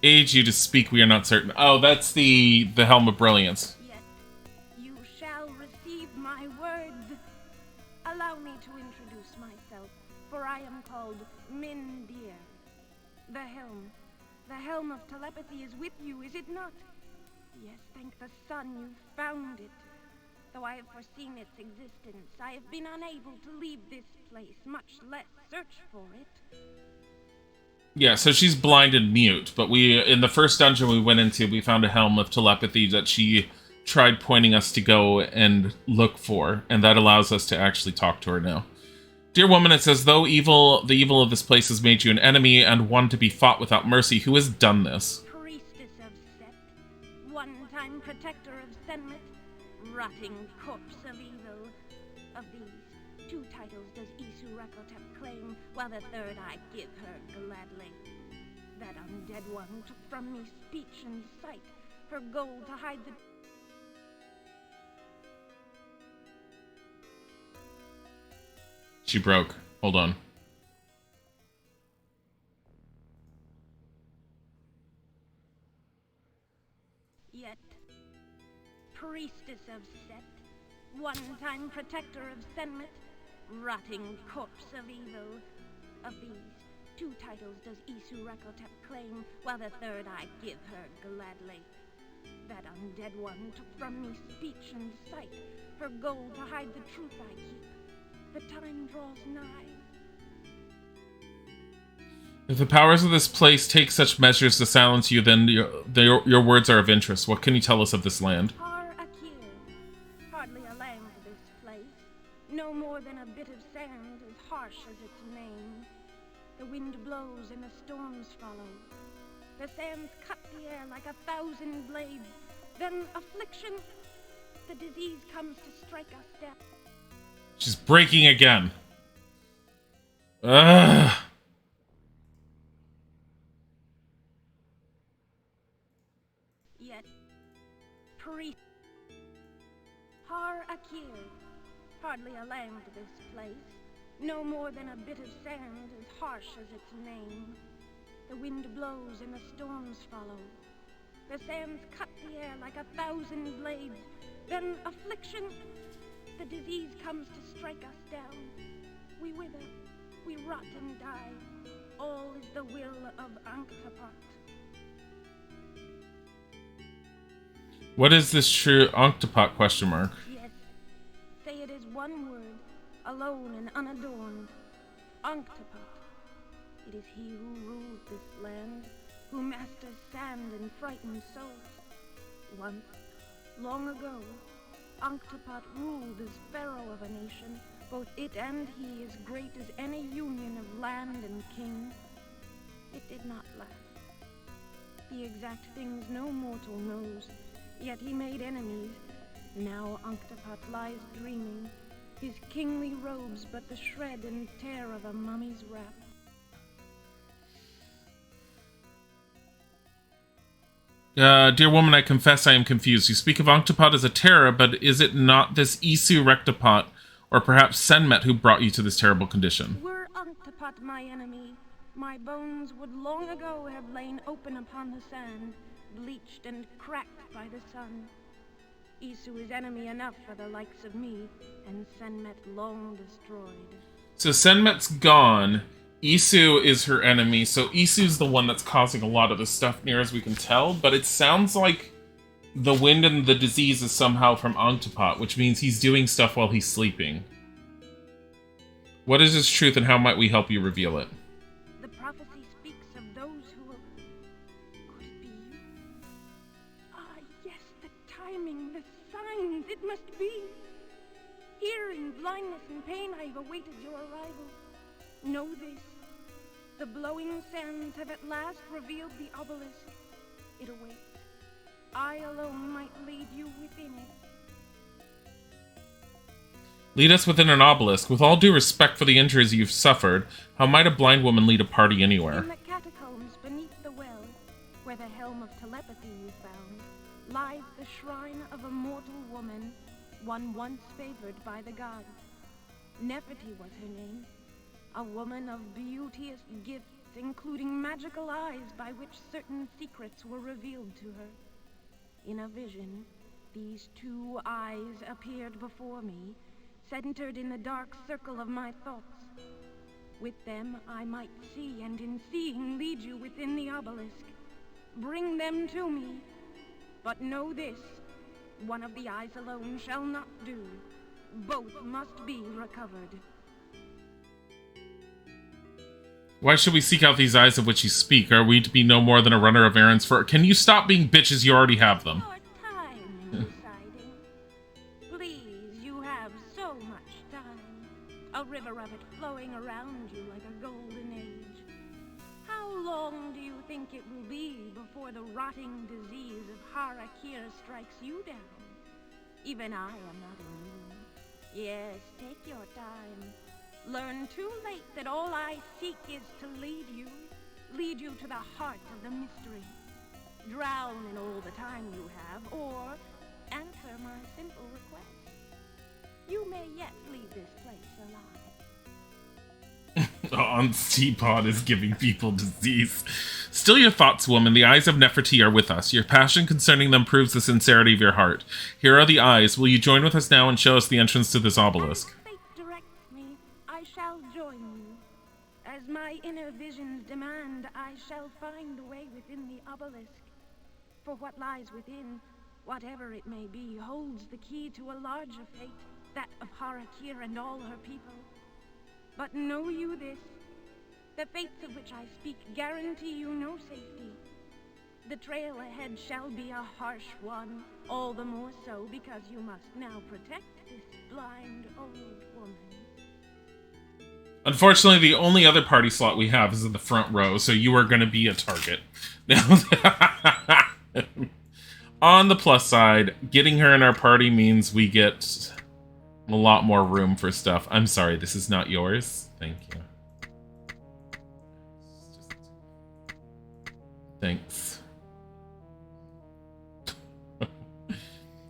aid you to speak, we are not certain. Oh, that's the Helm of Brilliance. Yet you shall receive my words. Allow me to introduce myself, for I am called Mindir. The helm of telepathy is with you, is it not? Yes, thank the sun you found it. Though I have foreseen its existence, I have been unable to leave this place, much less search for it. Yeah, so she's blind and mute, but in the first dungeon we went into, we found a helm of telepathy that she tried pointing us to go and look for, and that allows us to actually talk to her now. Dear woman, it says, though the evil of this place has made you an enemy and one to be fought without mercy, who has done this? Priestess of Set, one-time protector of Senmet, rotting corpse of evil. Of these, 2 titles does Isu Rekotep claim, while the third I give her gladly. That undead one took from me speech and sight, her goal to hide the... She broke. Hold on. Yet, priestess of Set, one-time protector of Senmet, rotting corpse of evil. Of these, 2 titles does Isu Rekotep claim, while the third I give her gladly. That undead one took from me speech and sight, her goal to hide the truth I keep. The time draws nigh. If the powers of this place take such measures to silence you, then your words are of interest. What can you tell us of this land? Har Akir, hardly a land to this place. No more than a bit of sand, as harsh as its name. The wind blows and the storms follow. The sands cut the air like 1,000 blades. Then affliction, the disease comes to strike us down. She's breaking again. Ugh. Yet, Har Akir, hardly a land to this place. No more than a bit of sand, as harsh as its name. The wind blows and the storms follow. The sands cut the air like 1,000 blades. Then affliction, the disease comes to strike us down. We wither, we rot and die. All is the will of Ankhtapat. What is this true Ankhtapat question mark? Yes, say it is one word, alone and unadorned. Ankhtapat. It is he who rules this land, who masters sand and frightened souls. Once, long ago, Ankhtapat ruled as pharaoh of a nation, both it and he as great as any union of land and king. It did not last. The exact things no mortal knows, yet he made enemies. Now Ankhtapat lies dreaming, his kingly robes but the shred and tear of a mummy's wrap. Dear woman, I confess I am confused. You speak of Ankhtapat as a terror, but is it not this Isu Rekotep, or perhaps Senmet, who brought you to this terrible condition? Were Ankhtapat my enemy, my bones would long ago have lain open upon the sand, bleached and cracked by the sun. Isu is enemy enough for the likes of me, and Senmet long destroyed. So Senmet's gone. Isu is her enemy, so Isu's the one that's causing a lot of this stuff, near as we can tell, but it sounds like the wind and the disease is somehow from Ankhtapat, which means he's doing stuff while he's sleeping. What is this truth, and how might we help you reveal it? The prophecy speaks of those who will... Could it be you? Ah, yes, the timing, the signs, it must be. Here in blindness and pain I have awaited your arrival. Know this. The blowing sands have at last revealed the obelisk. It awaits. I alone might lead you within it. Lead us within an obelisk. With all due respect for the injuries you've suffered, how might a blind woman lead a party anywhere? In the catacombs beneath the well, where the helm of telepathy you found, lies the shrine of a mortal woman, one once favored by the gods. Nefertiti was her name, a woman of beauteous gifts, including magical eyes by which certain secrets were revealed to her. In a vision, these two eyes appeared before me, centered in the dark circle of my thoughts. With them I might see, and in seeing lead you within the obelisk. Bring them to me. But know this, one of the eyes alone shall not do. Both must be recovered. Why should we seek out these eyes of which you speak? Are we to be no more than a runner of errands for... Can you stop being bitches? You already have them. Your time in deciding. Please, you have so much time. A river of it flowing around you like a golden age. How long do you think it will be before the rotting disease of Harakir strikes you down? Even I am not immune. Yes, take your time. Learn too late that all I seek is to lead you to the heart of the mystery. Drown in all the time you have, or answer my simple request. You may yet leave this place alive. On Teapot is giving people disease. Still your thoughts, woman. The eyes of Nefertiti are with us. Your passion concerning them proves the sincerity of your heart. Here are the eyes. Will you join with us now and show us the entrance to this obelisk? As fate directs me, I shall join you. As my inner visions demand, I shall find a way within the obelisk. For what lies within, whatever it may be, holds the key to a larger fate, that of Harakir and all her people. But know you this, the fates of which I speak guarantee you no safety. The trail ahead shall be a harsh one, all the more so because you must now protect this blind old woman. Unfortunately, the only other party slot we have is in the front row, so you are going to be a target. On the plus side, getting her in our party means we get a lot more room for stuff. I'm sorry, this is not yours. Thank you. Thanks.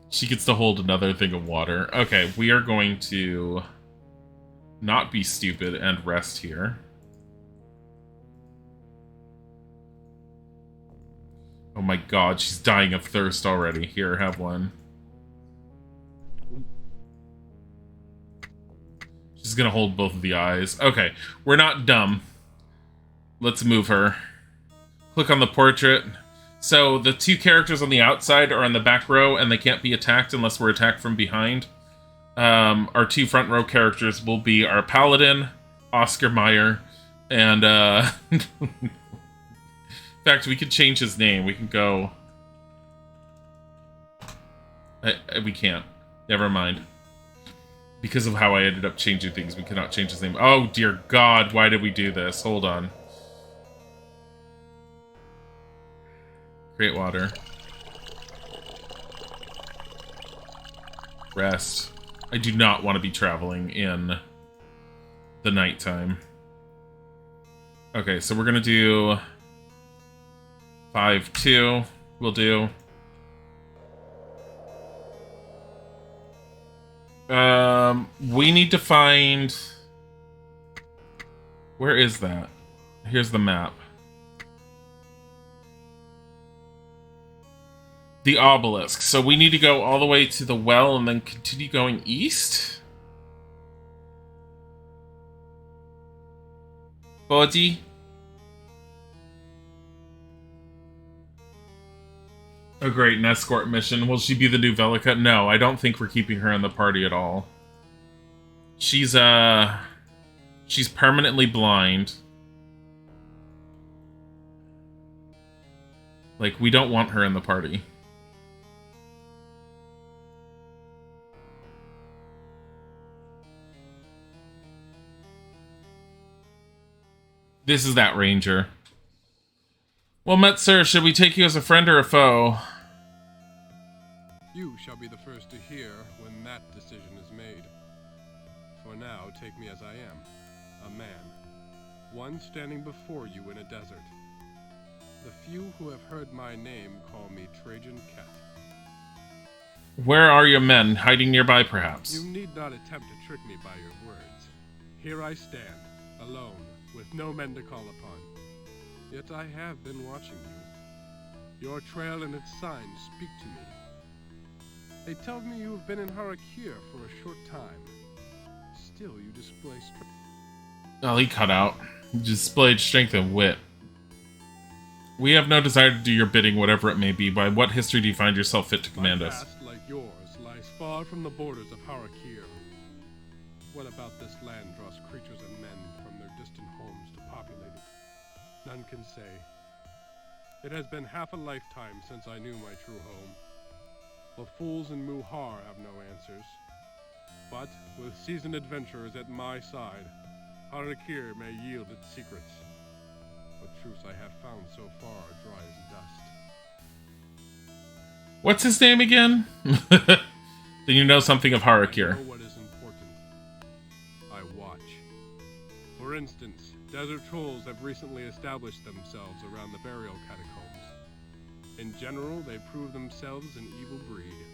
She gets to hold another thing of water. Okay, we are going to not be stupid and rest here. Oh my god, she's dying of thirst already. Here, have one. She's gonna hold both of the eyes. Okay, we're not dumb. Let's move her. Click on the portrait. So the two characters on the outside are in the back row, and they can't be attacked unless we're attacked from behind. Our two front row characters will be our paladin, Oscar Mayer, and in fact, we could change his name. We can go... we can't. Never mind. Because of how I ended up changing things, we cannot change his name. Oh, dear God, why did we do this? Hold on. Create water. Rest. I do not want to be traveling in the nighttime. Okay, so we're going to do 5-2. We'll do... we need to find... Where is that? Here's the map. The obelisk. So we need to go all the way to the well and then continue going east? Body? Oh great, an escort mission. Will she be the new Velica? No, I don't think we're keeping her in the party at all. She's permanently blind. Like, we don't want her in the party. This is that ranger. Well met, sir. Should we take you as a friend or a foe? You shall be the first to hear when that decision is made. For now, take me as I am, a man. One standing before you in a desert. The few who have heard my name call me Trajan Ket. Where are your men? Hiding nearby, perhaps? You need not attempt to trick me by your words. Here I stand, alone, with no men to call upon. Yet I have been watching you. Your trail and its signs speak to me. They tell me you have been in Harakir for a short time. Still, you display strength. Oh, he cut out. He displayed strength and wit. We have no desire to do your bidding, whatever it may be. By what history do you find yourself fit to command us? My past, like yours, lies far from the borders of Harakir. What about this land draws creatures and men from their distant homes to populate it? None can say. It has been half a lifetime since I knew my true home. The fools in Muhar have no answers. But, with seasoned adventurers at my side, Harakir may yield its secrets. What truths I have found so far are dry as dust. What's his name again? Then you know something of Harakir. I know what is important. I watch. For instance, desert trolls have recently established themselves around the burial catacombs. In general, they prove themselves an evil breed.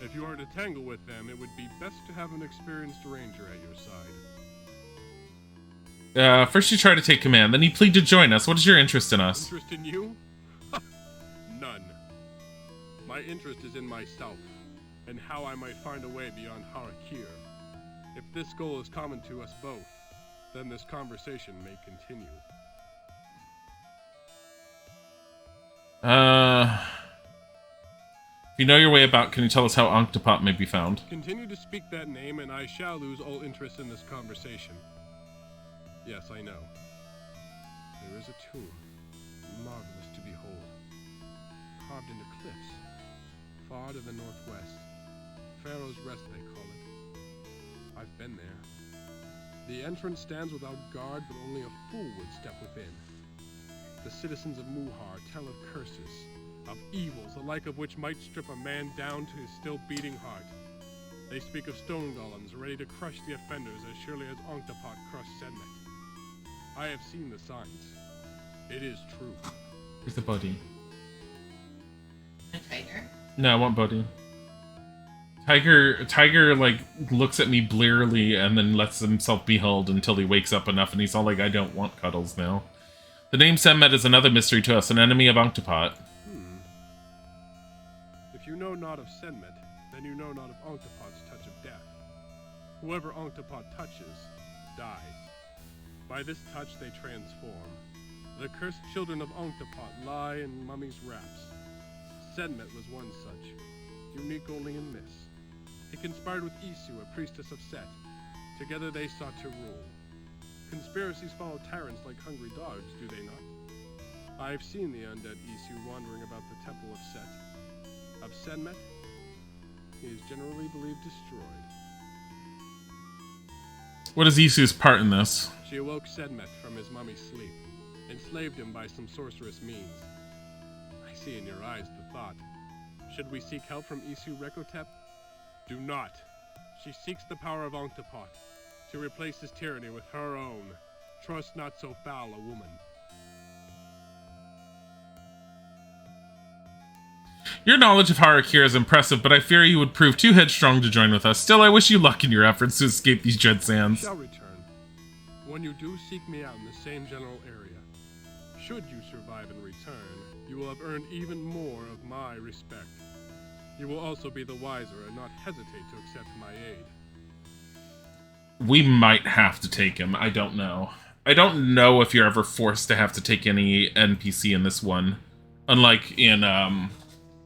If you are to tangle with them, it would be best to have an experienced ranger at your side. First you try to take command, then you plead to join us. What is your interest in us? Interest in you? None. My interest is in myself, and how I might find a way beyond Harakir. If this goal is common to us both, then this conversation may continue. If you know your way about, can you tell us how Octopop may be found? Continue to speak that name, and I shall lose all interest in this conversation. Yes, I know. There is a tomb, marvelous to behold, carved into cliffs, far to the northwest. Pharaoh's Rest, they call it. I've been there. The entrance stands without guard, but only a fool would step within. The citizens of Muhar tell of curses, of evils, the like of which might strip a man down to his still beating heart. They speak of stone golems ready to crush the offenders as surely as Octopot crushed Sedmet. I have seen the signs. It is true. Where's the body? A tiger? No, I want body. Tiger, like, looks at me blearily and then lets himself be held until he wakes up enough and he's all like, I don't want cuddles now. The name Semmet is another mystery to us, an enemy of Octopot. If you know not of Sedmet, then you know not of Octopot's touch of death. Whoever Octopot touches, dies. By this touch they transform. The cursed children of Octopot lie in mummy's wraps. Sedmet was one such, unique only in this. He conspired with Isu, a priestess of Set. Together they sought to rule. Conspiracies follow tyrants like hungry dogs, do they not? I have seen the undead Isu wandering about the temple of Set. Of Sedmet, he is generally believed destroyed. What is Isu's part in this? She awoke Sedmet from his mummy's sleep, enslaved him by some sorcerous means. I see in your eyes the thought. Should we seek help from Isu Rekotep? Do not. She seeks the power of Octopot, to replace his tyranny with her own. Trust not so foul a woman. Your knowledge of Harakir is impressive, but I fear you would prove too headstrong to join with us. Still, I wish you luck in your efforts to escape these dread I sands. shall return. When you do seek me out in the same general area, should you survive and return, you will have earned even more of my respect. You will also be the wiser and not hesitate to accept my aid. We might have to take him. I don't know. I don't know if you're ever forced to have to take any NPC in this one. Unlike in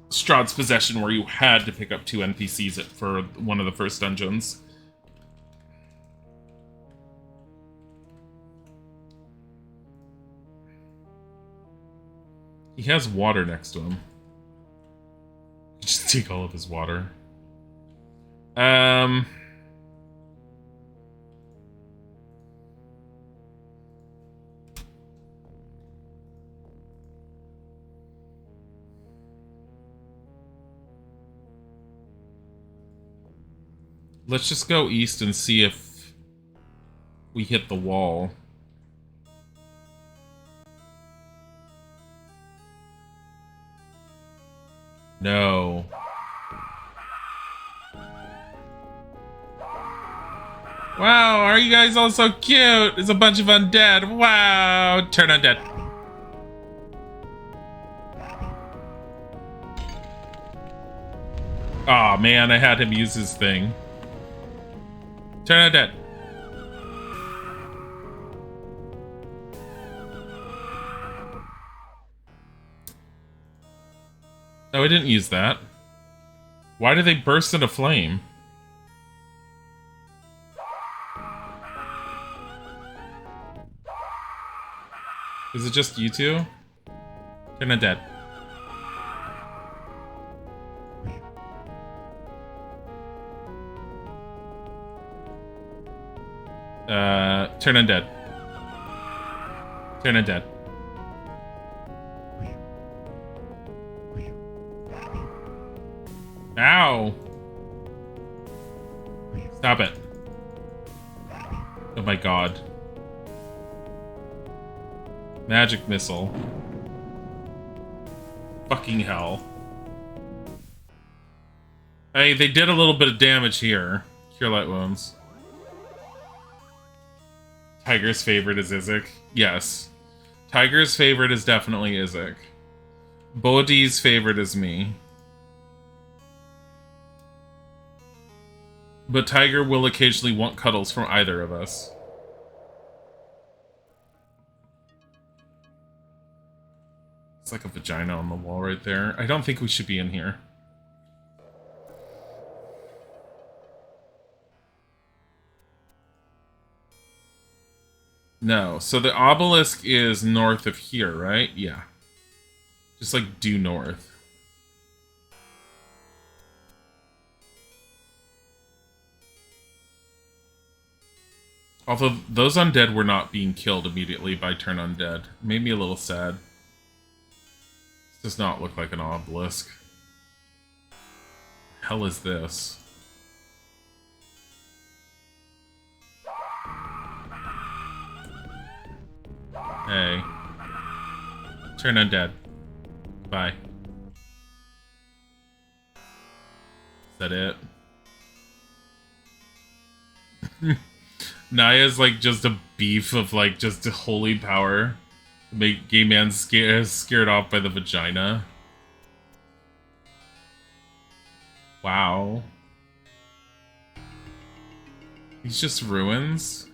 Strahd's Possession, where you had to pick up 2 NPCs for one of the first dungeons. He has water next to him. Just take all of his water. Let's just go east and see if we hit the wall. No. Wow, are you guys all so cute? It's a bunch of undead. Wow, turn undead. Aw, man, I had him use his thing. Turn undead. Oh, I didn't use that. Why did they burst into flame? Is it just you two? Turn undead. Turn undead. Turn undead. Ow! Stop it. Oh my god. Magic missile. Fucking hell. Hey, they did a little bit of damage here. Cure light wounds. Tiger's favorite is Izek. Yes. Tiger's favorite is definitely Izek. Bodhi's favorite is me. But Tiger will occasionally want cuddles from either of us. It's like a vagina on the wall right there. I don't think we should be in here. No, so the obelisk is north of here, right? Yeah. Just like due north. Although those undead were not being killed immediately by turn undead. Made me a little sad. This does not look like an obelisk. The hell is this? Hey. Turn undead. Bye. Is that it? Naya's like just a beef of like just holy power. Make gay man scared off by the vagina. Wow. He's just ruins.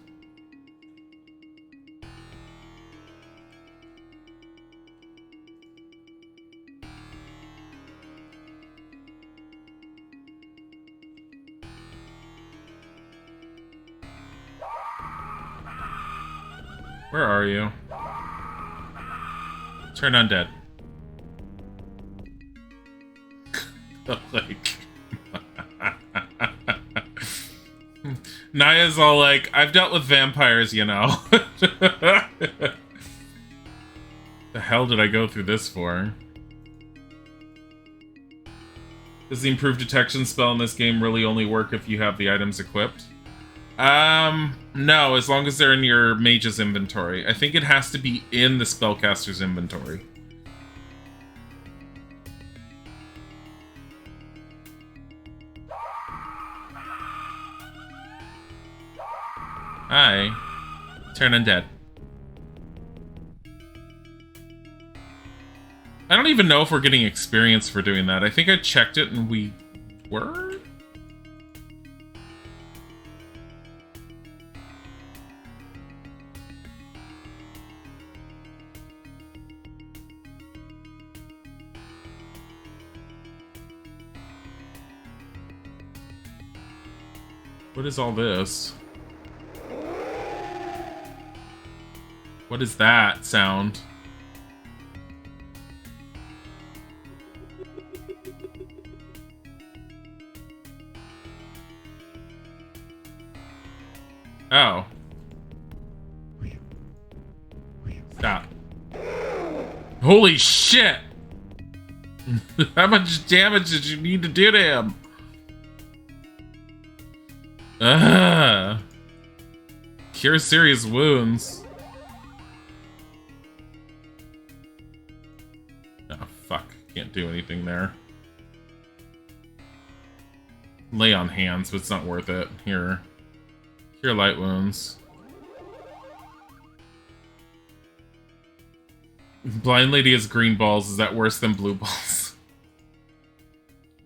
Where are you? Turn undead. Like... Naya's all like, I've dealt with vampires, you know. The hell did I go through this for? Does the improved detection spell in this game really only work if you have the items equipped? No, as long as they're in your mage's inventory. I think it has to be in the spellcaster's inventory. Hi. Turn undead. I don't even know if we're getting experience for doing that. I think I checked it and we were? What is all this? What is that sound? Oh. Stop. Holy shit! How much damage did you need to do to him? Cure serious wounds. Oh, fuck. Can't do anything there. Lay on hands, but it's not worth it. Here. Cure light wounds. Blind Lady has green balls. Is that worse than blue balls?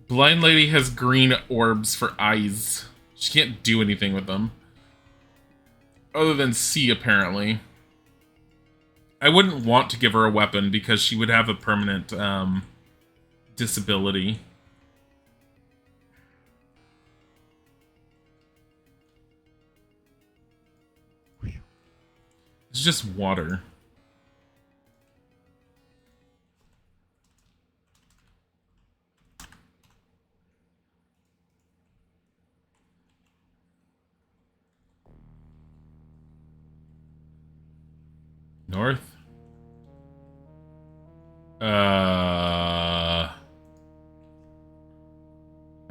Blind Lady has green orbs for eyes. She can't do anything with them. Other than see, apparently. I wouldn't want to give her a weapon because she would have a permanent disability. It's just water. North? I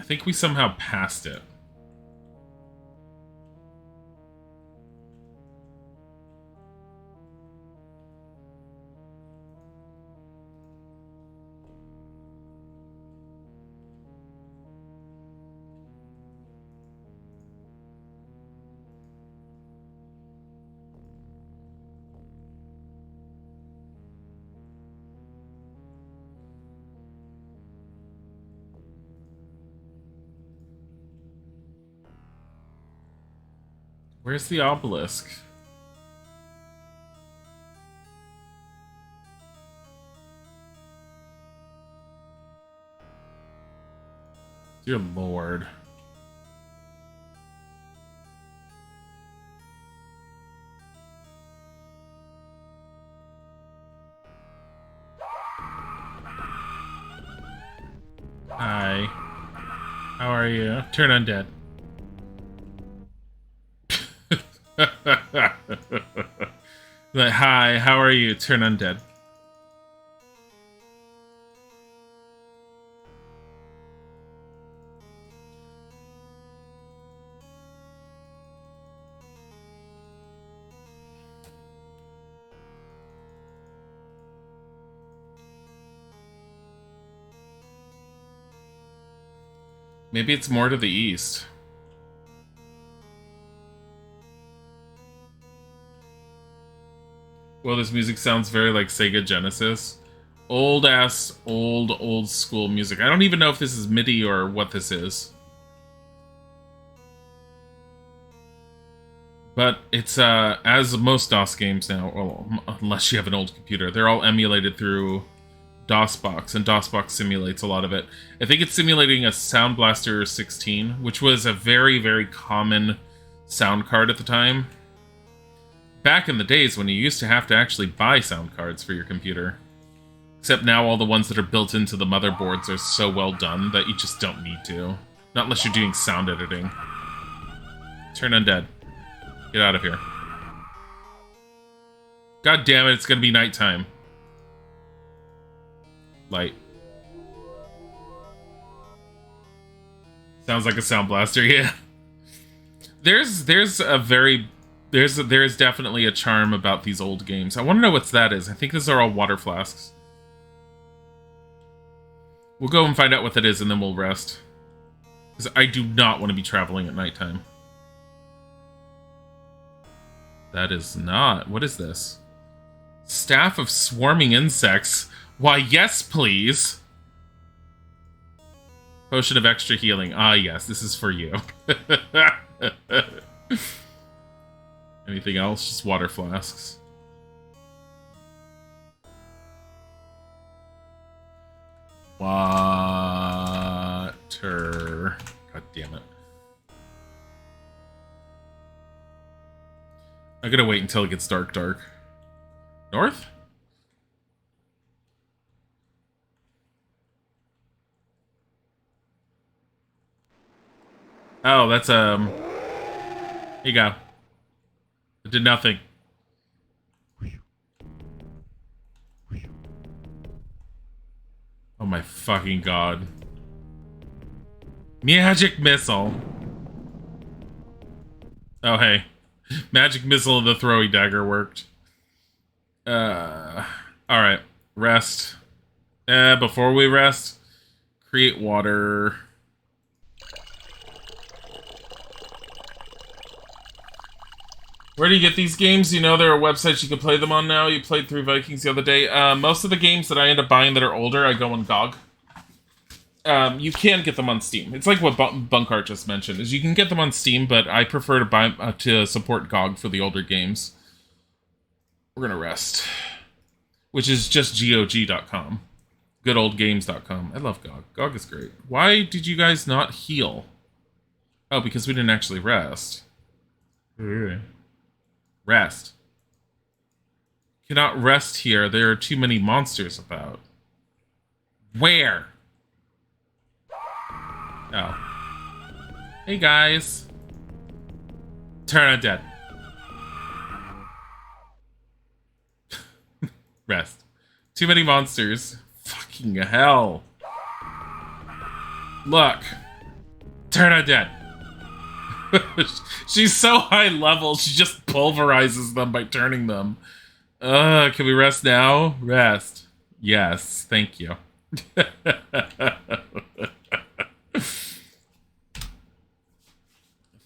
think we somehow passed it. Where's the obelisk? Dear Lord. Hi. How are you? Turn undead. Like, hi, how are you? Turn undead. Maybe it's more to the east. Well, this music sounds very like Sega Genesis. Old-ass, old school music. I don't even know if this is MIDI or what this is. But it's, as most DOS games now, well, unless you have an old computer, they're all emulated through DOSBox, and DOSBox simulates a lot of it. I think it's simulating a Sound Blaster 16, which was a very, very common sound card at the time. Back in the days when you used to have to actually buy sound cards for your computer. Except now all the ones that are built into the motherboards are so well done that you just don't need to. Not unless you're doing sound editing. Turn undead. Get out of here. God damn it, it's gonna be nighttime. Light. Sounds like a Sound Blaster, yeah. There's definitely a charm about these old games. I want to know what that is. I think these are all water flasks. We'll go and find out what that is, and then we'll rest. Because I do not want to be traveling at nighttime. That is not... What is this? Staff of Swarming Insects. Why, yes, please. Potion of Extra Healing. Ah, yes, this is for you. Anything else? Just water flasks. Water. God damn it. I gotta wait until it gets dark. North? Oh, that's, here you go. It did nothing. Oh my fucking god. Magic Missile. Oh, hey. Magic Missile and the throwing dagger worked. Alright. Rest. Before we rest, create water. Where do you get these games? You know there are websites you can play them on now. You played through Vikings the other day. Most of the games that I end up buying that are older, I go on GOG. You can get them on Steam. It's like what Bunkart just mentioned, is you can get them on Steam, but I prefer to buy to support GOG for the older games. We're gonna rest. Which is just GOG.com. Goodoldgames.com. I love GOG. GOG is great. Why did you guys not heal? Oh, because we didn't actually rest. Rest. Cannot rest here. There are too many monsters about. Where? Oh. Hey, guys. Turn undead. Rest. Too many monsters. Fucking hell. Look. Turn undead. She's so high level, she just pulverizes them by turning them. Can we rest now? Rest. Yes, thank you.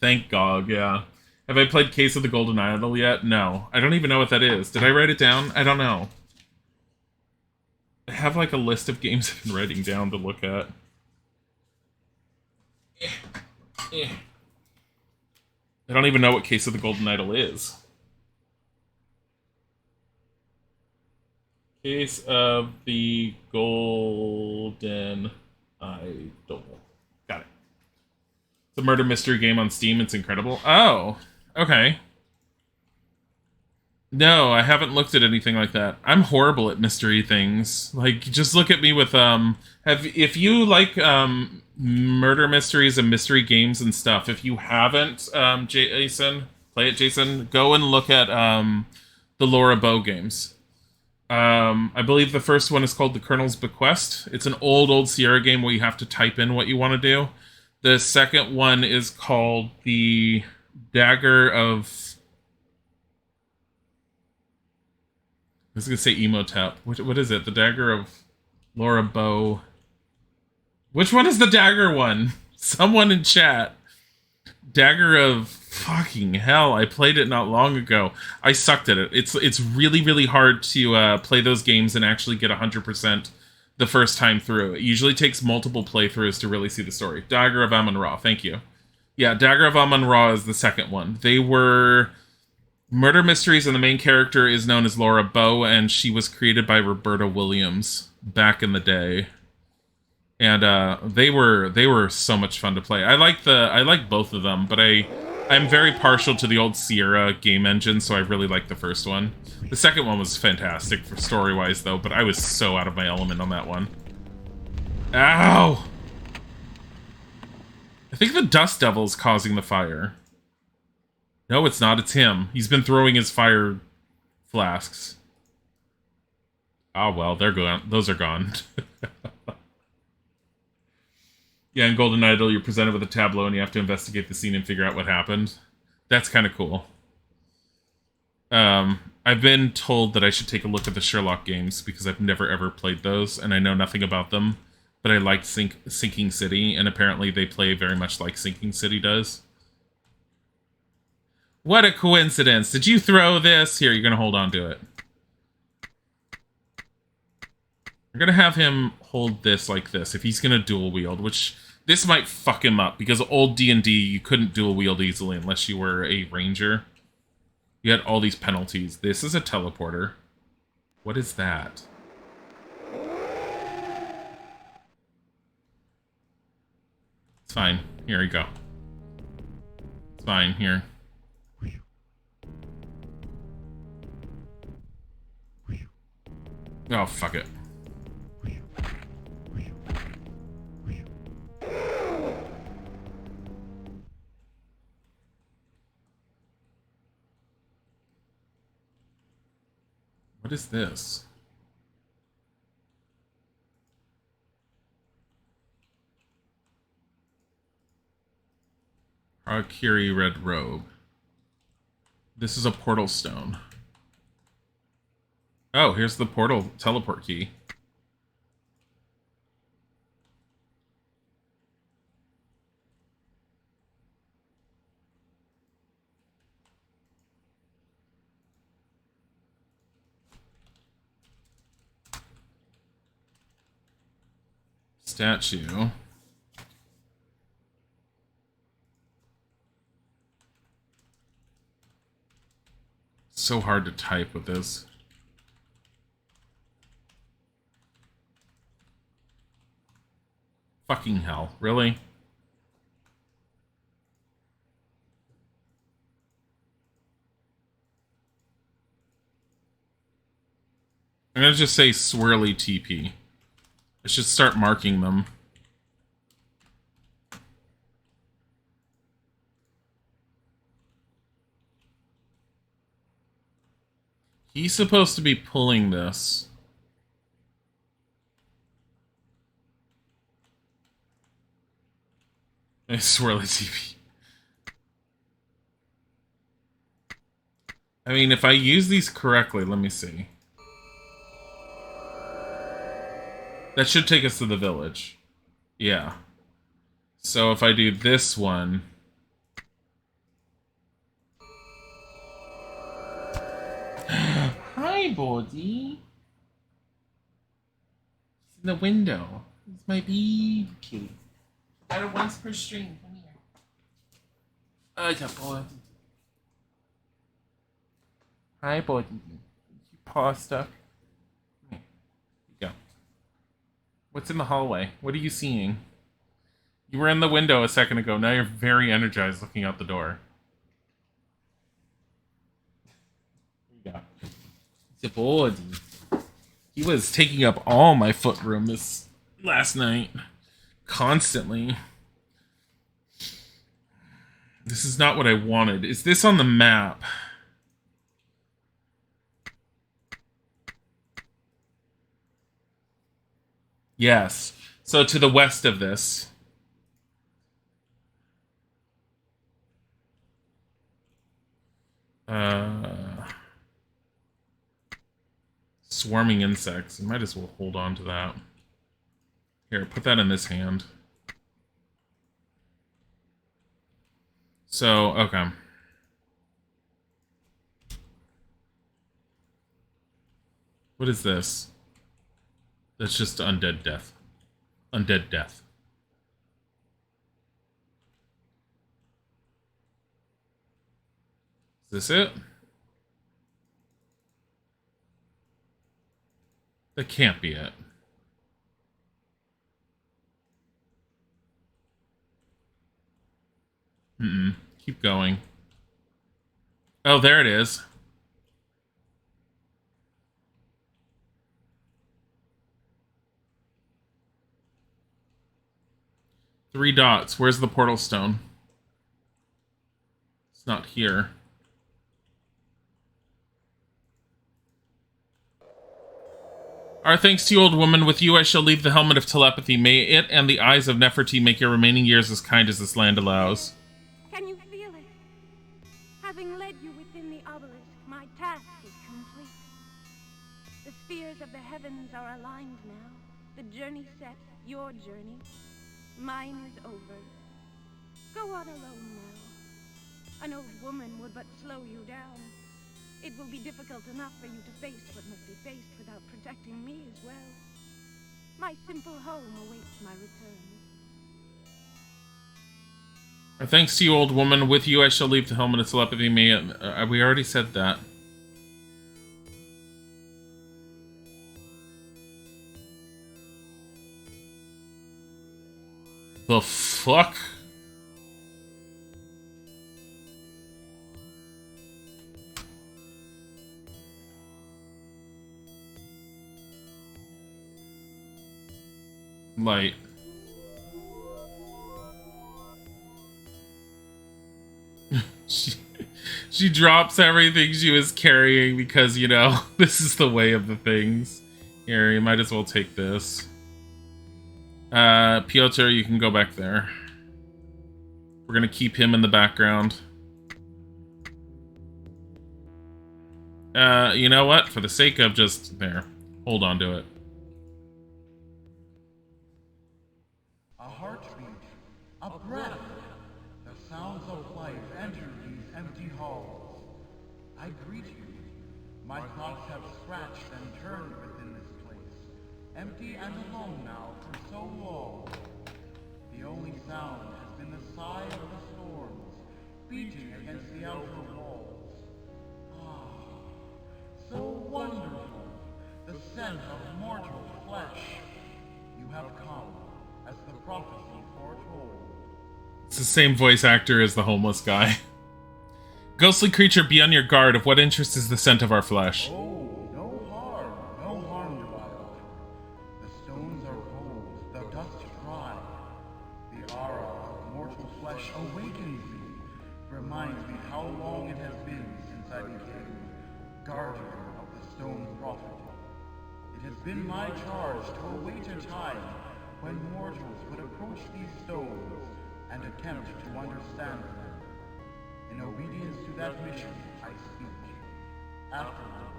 Thank GOG, yeah. Have I played Case of the Golden Idol yet? No. I don't even know what that is. Did I write it down? I don't know. I have like a list of games I've been writing down to look at. I don't even know what Case of the Golden Idol is. Case of the Golden Idol. Got it. It's a murder mystery game on Steam. It's incredible. Oh, okay. No, I haven't looked at anything like that. I'm horrible at mystery things. Like, just look at me with if you like murder mysteries and mystery games and stuff, if you haven't, Jason, play it, Jason, go and look at the Laura Bow games. I believe the first one is called The Colonel's Bequest. It's an old Sierra game where you have to type in what you want to do. The second one is called The Dagger of... I was going to say Emotep. What is it? The Dagger of Laura Bow. Which one is the dagger one? Someone in chat. Dagger of fucking hell. I played it not long ago. I sucked at it. It's really, really hard to play those games and actually get 100% the first time through. It usually takes multiple playthroughs to really see the story. Dagger of Amun-Ra. Thank you. Yeah, Dagger of Amun-Ra is the second one. They were... murder mysteries, and the main character is known as Laura Bow, and she was created by Roberta Williams back in the day. And they were so much fun to play. I like both of them, but I'm very partial to the old Sierra game engine, so I really like the first one. The second one was fantastic for story-wise, though, but I was so out of my element on that one. Ow! I think the Dust Devil's causing the fire. No, it's not. It's him. He's been throwing his fire flasks. Oh, well, they're gone. Those are gone. Yeah, in Golden Idol, you're presented with a tableau and you have to investigate the scene and figure out what happened. That's kind of cool. I've been told that I should take a look at the Sherlock games because I've never ever played those and I know nothing about them. But I liked Sinking City, and apparently they play very much like Sinking City does. What a coincidence. Did you throw this? Here, you're going to hold on to it. I'm going to have him hold this like this if he's going to dual wield, which this might fuck him up because old D&D, you couldn't dual wield easily unless you were a ranger. You had all these penalties. This is a teleporter. What is that? It's fine. Here you go. It's fine. Here. Oh, fuck it. What is this? Harakiri Red Robe. This is a portal stone. Oh, here's the portal teleport key. statue. So hard to type with this. Fucking hell, really? I'm gonna just say swirly TP. I should start marking them. He's supposed to be pulling this. Swirly TP. I mean, if I use these correctly, let me see. That should take us to the village. Yeah. So if I do this one... Hi, buddy. He's in the window. He's my baby kitty. Got her once per string. Come here. Oh, it's a boy. Hi, buddy. You paw stuck. Here you go. What's in the hallway? What are you seeing? You were in the window a second ago. Now you're very energized looking out the door. Here you go. It's a body. He was taking up all my foot room this last night. Constantly. This is not what I wanted. Is this on the map? Yes. So to the west of this. Swarming insects. I might as well hold on to that. Here, put that in this hand. So, okay. What is this? That's just undead death. Undead death. Is this it? That can't be it. Keep going. Oh, there it is. Three dots. Where's the portal stone? It's not here. Our thanks to you, old woman. With you I shall leave the helmet of telepathy. May it and the eyes of Nefertiti make your remaining years as kind as this land allows. Can you feel it? Having led you within the obelisk, my task is complete. The spheres of the heavens are aligned now. The journey set, your journey. Mine is over. Go on alone now. An old woman would but slow you down. It will be difficult enough for you to face what must be faced without protecting me as well. My simple home awaits my return. Our thanks to you, old woman. With you I shall leave the helmet of telepathy. May it, we already said that. The fuck? Light. She drops everything she was carrying because, you know, this is the way of the things. Here, you might as well take this. Piotr, you can go back there. We're gonna keep him in the background. You know what? For the sake of just... There. Hold on to it. A heartbeat, a breath. The sounds of life enter these empty halls. I greet you. My thoughts have scratched and turned within this place, Empty and alone now for so long. The only sound has been the sigh of the storms, beating against the outer walls. Ah, so wonderful, the scent of mortal flesh. You have come, as the prophecy foretold. It's the same voice actor as the homeless guy. Ghostly creature, be on your guard. Of what interest is the scent of our flesh? Oh, no harm do I offer. The stones are cold, the dust dry. The aura of mortal flesh awakens me, reminds me how long it has been since I became guardian of the stone prophet. It has been my charge to await a time when mortals would approach these stones and attempt to understand them. In obedience to that mission, I speak. Afterward,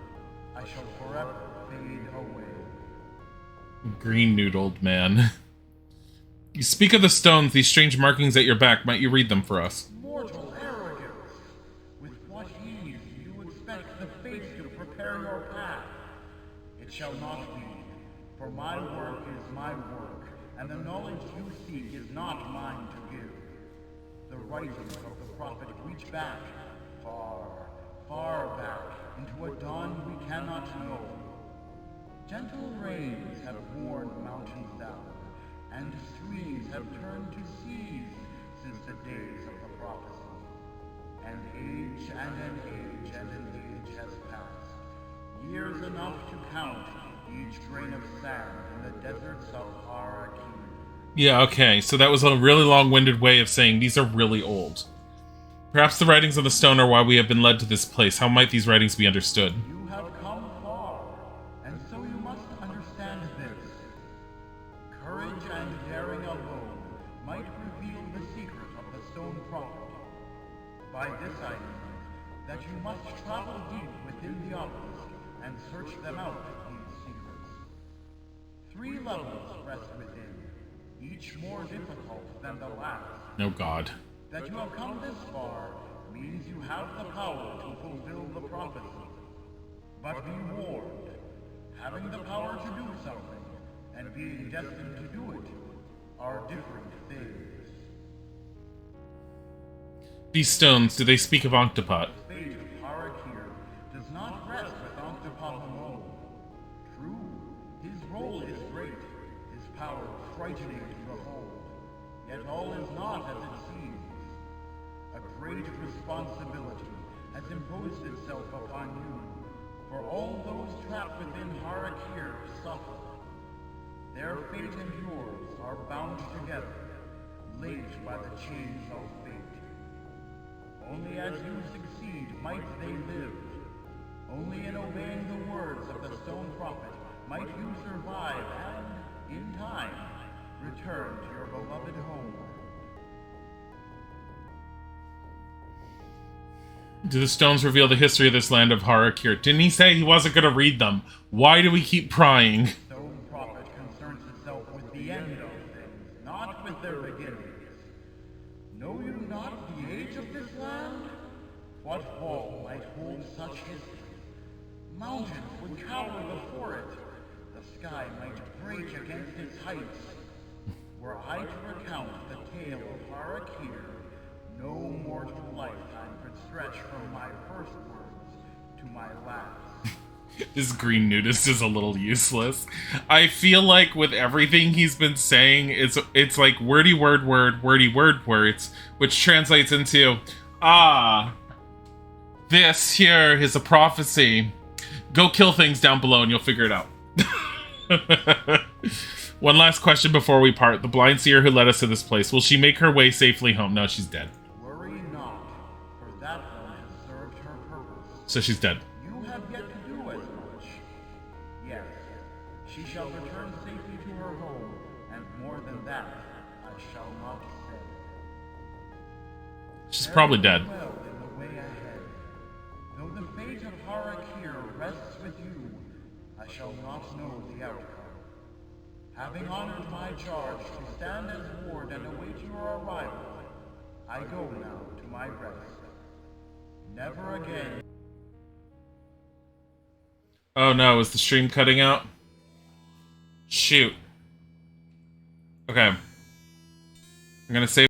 I shall forever fade away. Green noodled man. You speak of the stones, these strange markings at your back. Might you read them for us? Mortal arrogance! With what ease do you expect the fates to prepare your path? It shall not be, for my work is my work, and the knowledge you seek is not mine to give. The writings of the prophet reach back, far, far back, into a dawn we cannot know. Gentle rains have worn mountains down, and streams have turned to seas since the days of the prophecy. An age and an age and an age has passed, years enough to count each grain of sand in the deserts of Harakir. Yeah, okay, so that was a really long-winded way of saying these are really old. Perhaps the writings on the stone are why we have been led to this place. How might these writings be understood? You have come far, and so you must understand this. Courage and daring alone might reveal the secret of the stone prophet. By this I mean that you must travel deep within the obelisk and search them out, these secrets. 3 levels rest within, each more difficult than the last. Oh god. That you have come this far means you have the power to fulfill the prophecy. But be warned, having the power to do something and being destined to do it are different things. These stones, do they speak of Octopot? The fate of Harakir does not rest with Octopot alone. True, his role is great, his power frightening to behold. Yet all is not as it seems. A great responsibility has imposed itself upon you, for all those trapped within Harakir suffer. Their fate and yours are bound together, linked by the chains of fate. Only as you succeed might they live. Only in obeying the words of the stone prophet might you survive and, in time, return to your beloved home. Do the stones reveal the history of this land of Harakir? Didn't he say he wasn't going to read them? Why do we keep prying? The stone prophet concerns itself with the end of things, not with their beginnings. Know you not the age of this land? What hall might hold such history? Mountains would cower before it. The sky might break against its heights. Were I to recount the tale of Harakir, no mortal lifetime could stretch from my first words to my last. This green nudist is a little useless. I feel like with everything he's been saying, it's like wordy word, wordy word, words, which translates into, this here is a prophecy. Go kill things down below and you'll figure it out. One last question before we part. The blind seer who led us to this place, will she make her way safely home? No, she's dead. Worry not, for that one has served her purpose. So she's dead. You have yet to do as much. Yes, she shall return safely to her home, and more than that, I shall not say. She's probably dead. Well in the way ahead. Though the fate of Harakir rests with you, I shall not know the outcome. Having honored my charge to stand as ward and await your arrival, I go now to my rest. Never again. Oh no, is the stream cutting out? Shoot. Okay. I'm gonna save